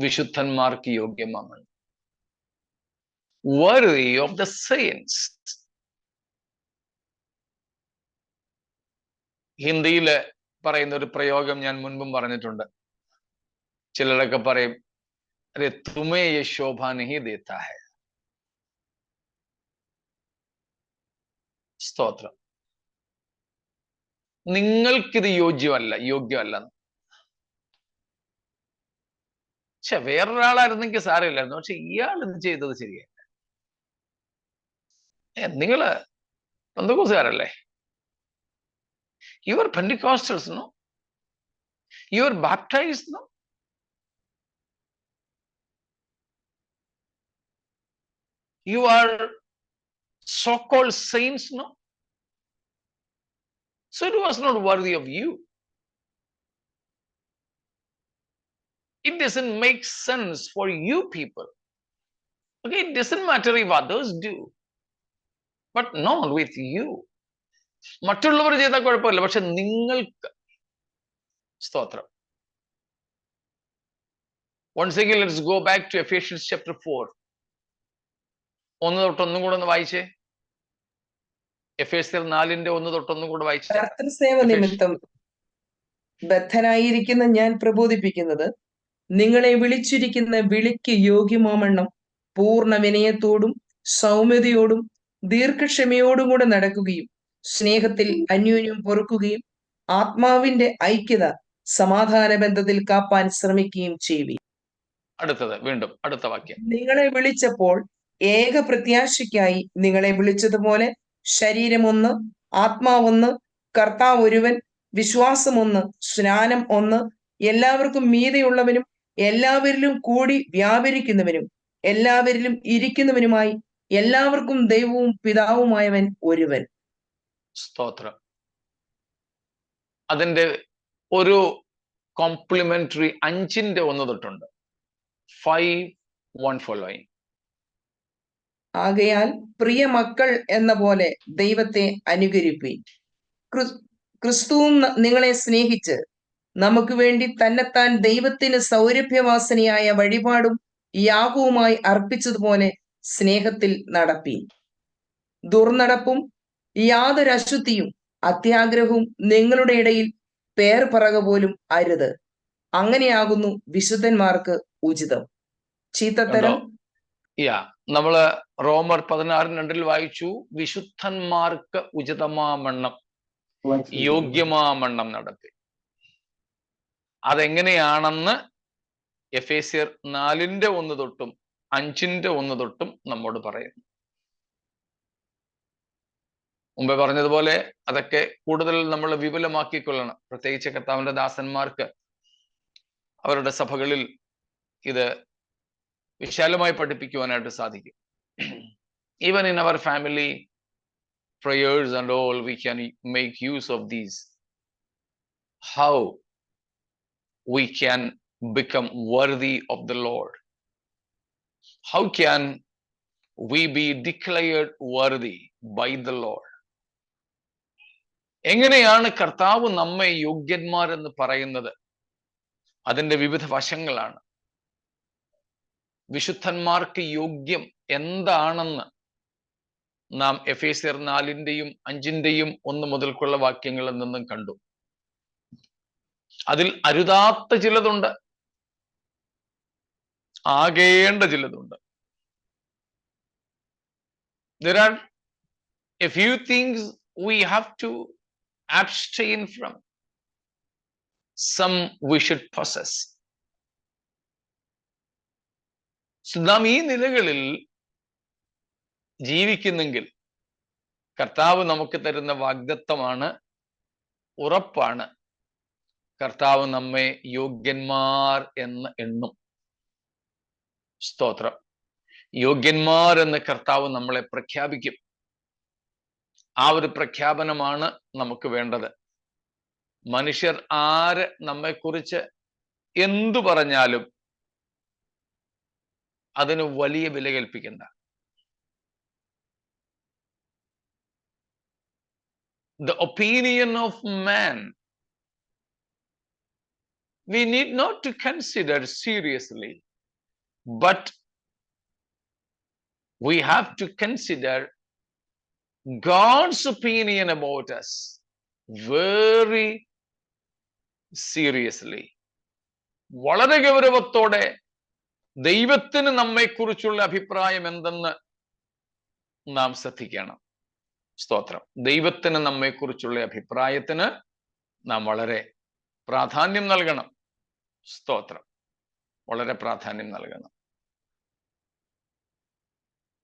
വിശുദ്ധന്മാർക്ക് യോഗ്യമാവണ്ണം. Worthy of the saints. ഹിന്ദിയില് പറയുന്ന ഒരു പ്രയോഗം ഞാൻ മുൻപും പറഞ്ഞിട്ടുണ്ട്. ചിലരൊക്കെ പറയും, അരെ തുമേ യേ ശോഭ നഹീ ദേതാ ഹൈ. സ്തോത്രം. നിങ്ങൾക്കിത് യോഗ്യമല്ല. പക്ഷെ വേറൊരാളായിരുന്നെങ്കിൽ സാരമില്ലായിരുന്നു. പക്ഷെ ഇയാൾ ഇത് ചെയ്തത് ശരിയല്ല. നിങ്ങള് പെന്തക്കോസ്തുകാരല്ലേ? You are Pentecostals, no? You are baptized, no? You are so-called saints, no? So it was not worthy of you. It doesn't make sense for you people. Okay, it doesn't matter if others do, but not with you. മറ്റുള്ളവർ ചെയ്താൽ കുഴപ്പമില്ല, പക്ഷെ നിങ്ങൾക്ക്. സ്തോത്രം. Once again, let's go back to Ephesians chapter 4. 1 തൊട്ട് ഒന്നും കൂടെ ഒന്ന് വായിച്ചേ. എഫേസ്യർ 4:1 തൊട്ട് ഒന്നും കൂടെ വായിച്ചേ. കർത്തൃസേവ നിമിത്തം ബദ്ധനായിരിക്കുന്ന ഞാൻ പ്രബോധിപ്പിക്കുന്നത്, നിങ്ങളെ വിളിച്ചിരിക്കുന്ന വിളിക്ക് യോഗ്യമാവണ്ണം പൂർണ്ണ വിനയത്തോടും സൗമ്യതയോടും ദീർഘക്ഷമയോടും കൂടെ നടക്കുകയും സ്നേഹത്തിൽ അന്യോന്യം പൊറുക്കുകയും ആത്മാവിന്റെ ഐക്യത സമാധാന ബന്ധത്തിൽ കാപ്പാൻ ശ്രമിക്കുകയും ചെയ്യുകയും. അടുത്തത് വീണ്ടും അടുത്ത വാക്യം. നിങ്ങളെ വിളിച്ചപ്പോൾ ഏക പ്രത്യാശയ്ക്കായി നിങ്ങളെ വിളിച്ചതുപോലെ ശരീരം ഒന്ന്, ആത്മാവൊന്ന്, കർത്താവ് ഒരുവൻ, വിശ്വാസം ഒന്ന്, സ്നാനം ഒന്ന്, എല്ലാവർക്കും മീതെയുള്ളവനും എല്ലാവരിലും കൂടി വ്യാപരിക്കുന്നവനും എല്ലാവരിലും ഇരിക്കുന്നവനുമായി എല്ലാവർക്കും ദൈവവും പിതാവുമായവൻ ഒരുവൻ. സ്തോത്രം. അതിന്റെ ഒരു കോംപ്ലിമെന്ററി 5:1 തൊട്ടുണ്ട്. 5:1 following. ആകയാൽ പ്രിയ മക്കൾ എന്ന പോലെ ദൈവത്തെ അനുകരിപ്പീൻ. ക്രിസ്തുവും നിങ്ങളെ സ്നേഹിച്ച് നമുക്ക് വേണ്ടി തന്നെത്താൻ ദൈവത്തിന് സൗരഭ്യവാസനയായ വഴിപാടും യാഗവുമായി അർപ്പിച്ചതുപോലെ സ്നേഹത്തിൽ നടപ്പീൻ. ദുർനടപ്പും യാതൊരു അശുദ്ധിയും അത്യാഗ്രഹവും നിങ്ങളുടെ ഇടയിൽ പേർ പറക പോലും അരുത്. അങ്ങനെയാകുന്നു വിശുദ്ധന്മാർക്ക് ഉചിതം. ചീത്തത്തരം നമ്മള് റോമർ 16:2 വായിച്ചു, വിശുദ്ധന്മാർക്ക് ഉചിതമാമണ്ണം യോഗ്യമാമണ്ണം നടത്തി. അതെങ്ങനെയാണെന്ന് എഫേസ്യർ 4:1 തൊട്ടും 5:1 തൊട്ടും നമ്മോട് പറയുന്നു. മുമ്പേ പറഞ്ഞതുപോലെ അതൊക്കെ കൂടുതൽ നമ്മൾ വിപുലമാക്കിക്കൊള്ളണം. പ്രത്യേകിച്ച് കർത്താവിന്റെ ദാസന്മാർക്ക് അവരുടെ സഭകളിൽ ഇത് വിശാലമായി പഠിപ്പിക്കുവാനായിട്ട് സാധിക്കും. Even in our family prayers and all, we can make use of these. How we can become worthy of the Lord? How can we be declared worthy by the Lord? എങ്ങനെയാണ് കർത്താവ് നമ്മെ യോഗ്യന്മാരെന്ന് പറയുന്നത്? അതിന്റെ വിവിധ വശങ്ങളാണ്. വിശുദ്ധന്മാർക്ക് യോഗ്യം എന്താണെന്ന് നാം എഫേസ്യർ 4:5 1 മുതൽക്കുള്ള വാക്യങ്ങളിൽ നിന്നും കണ്ടു. അതിൽ അരുതാത്ത ചിലതുണ്ട്, ആകേണ്ട ചിലതുണ്ട്. There are a few things we have to abstain from. Some we should possess. നാം ഈ നിലകളിൽ ജീവിക്കുന്നെങ്കിൽ കർത്താവ് നമുക്ക് തരുന്ന വാഗ്ദത്തമാണ്, ഉറപ്പാണ്. കർത്താവ് നമ്മെ യോഗ്യന്മാർ എന്ന് എണ്ണും. സ്തോത്രം. യോഗ്യന്മാർ എന്ന് കർത്താവ് നമ്മളെ പ്രഖ്യാപിക്കും. ആ ഒരു പ്രഖ്യാപനമാണ് നമുക്ക് വേണ്ടത്. മനുഷ്യർ ആര് നമ്മെക്കുറിച്ച് എന്തു പറഞ്ഞാലും അതിന് വലിയ വില കൽപ്പിക്കണ്ട. The opinion of man we need not to consider seriously, but we have to consider God's opinion about us very seriously. വളരെ ഗൗരവത്തോടെ ദൈവത്തിന് നമ്മെക്കുറിച്ചുള്ള അഭിപ്രായം എന്തെന്ന് നാം ശ്രദ്ധിക്കണം. സ്തോത്രം. ദൈവത്തിന് നമ്മെക്കുറിച്ചുള്ള അഭിപ്രായത്തിന് നാം വളരെ പ്രാധാന്യം നൽകണം. സ്തോത്രം. വളരെ പ്രാധാന്യം നൽകണം.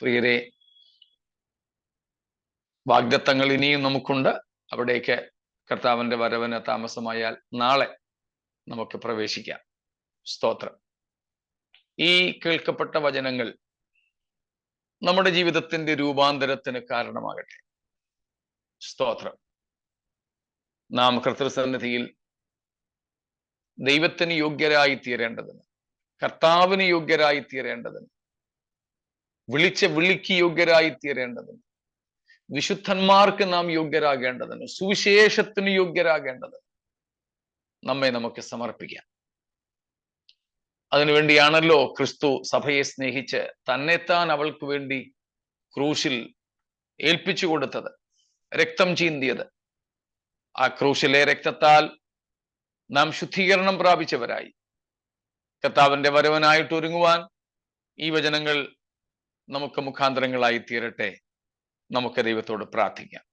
പ്രിയരെ, വാഗ്ദത്തങ്ങൾ ഇനിയും നമുക്കുണ്ട്. അവിടേക്ക് കർത്താവിന്റെ വരവിന് താമസമായാൽ നാളെ നമുക്ക് പ്രവേശിക്കാം. സ്തോത്രം. ഈ കേൾക്കപ്പെട്ട വചനങ്ങൾ നമ്മുടെ ജീവിതത്തിന്റെ രൂപാന്തരത്തിന് കാരണമാകട്ടെ. സ്തോത്രം. നാം കർത്തൃസന്നിധിയിൽ ദൈവത്തിന് യോഗ്യരായി തീരേണ്ടതിന്, കർത്താവിന് യോഗ്യരായി തീരേണ്ടതിന്, വിളിച്ച വിളിക്ക് യോഗ്യരായി തീരേണ്ടതിന്, വിശുദ്ധന്മാർക്ക് നാം യോഗ്യരാകേണ്ടതിന്, സുവിശേഷത്തിന് യോഗ്യരാകേണ്ടതിന് നമ്മെ നമുക്ക് സമർപ്പിക്കാം. അതിനുവേണ്ടിയാണല്ലോ ക്രിസ്തു സഭയെ സ്നേഹിച്ച് തന്നെത്താൻ അവൾക്ക് വേണ്ടി ക്രൂശിൽ ഏൽപ്പിച്ചു കൊടുത്തത്, രക്തം ചീന്തിയത്. ആ ക്രൂശിലെ രക്തത്താൽ നാം ശുദ്ധീകരണം പ്രാപിച്ചവരായി കർത്താവിന്റെ വരവനായിട്ട് ഒരുങ്ങുവാൻ ഈ വചനങ്ങൾ നമുക്ക് മുഖാന്തരങ്ങളായി തീരട്ടെ. നമുക്ക് ദൈവത്തോട് പ്രാർത്ഥിക്കാം.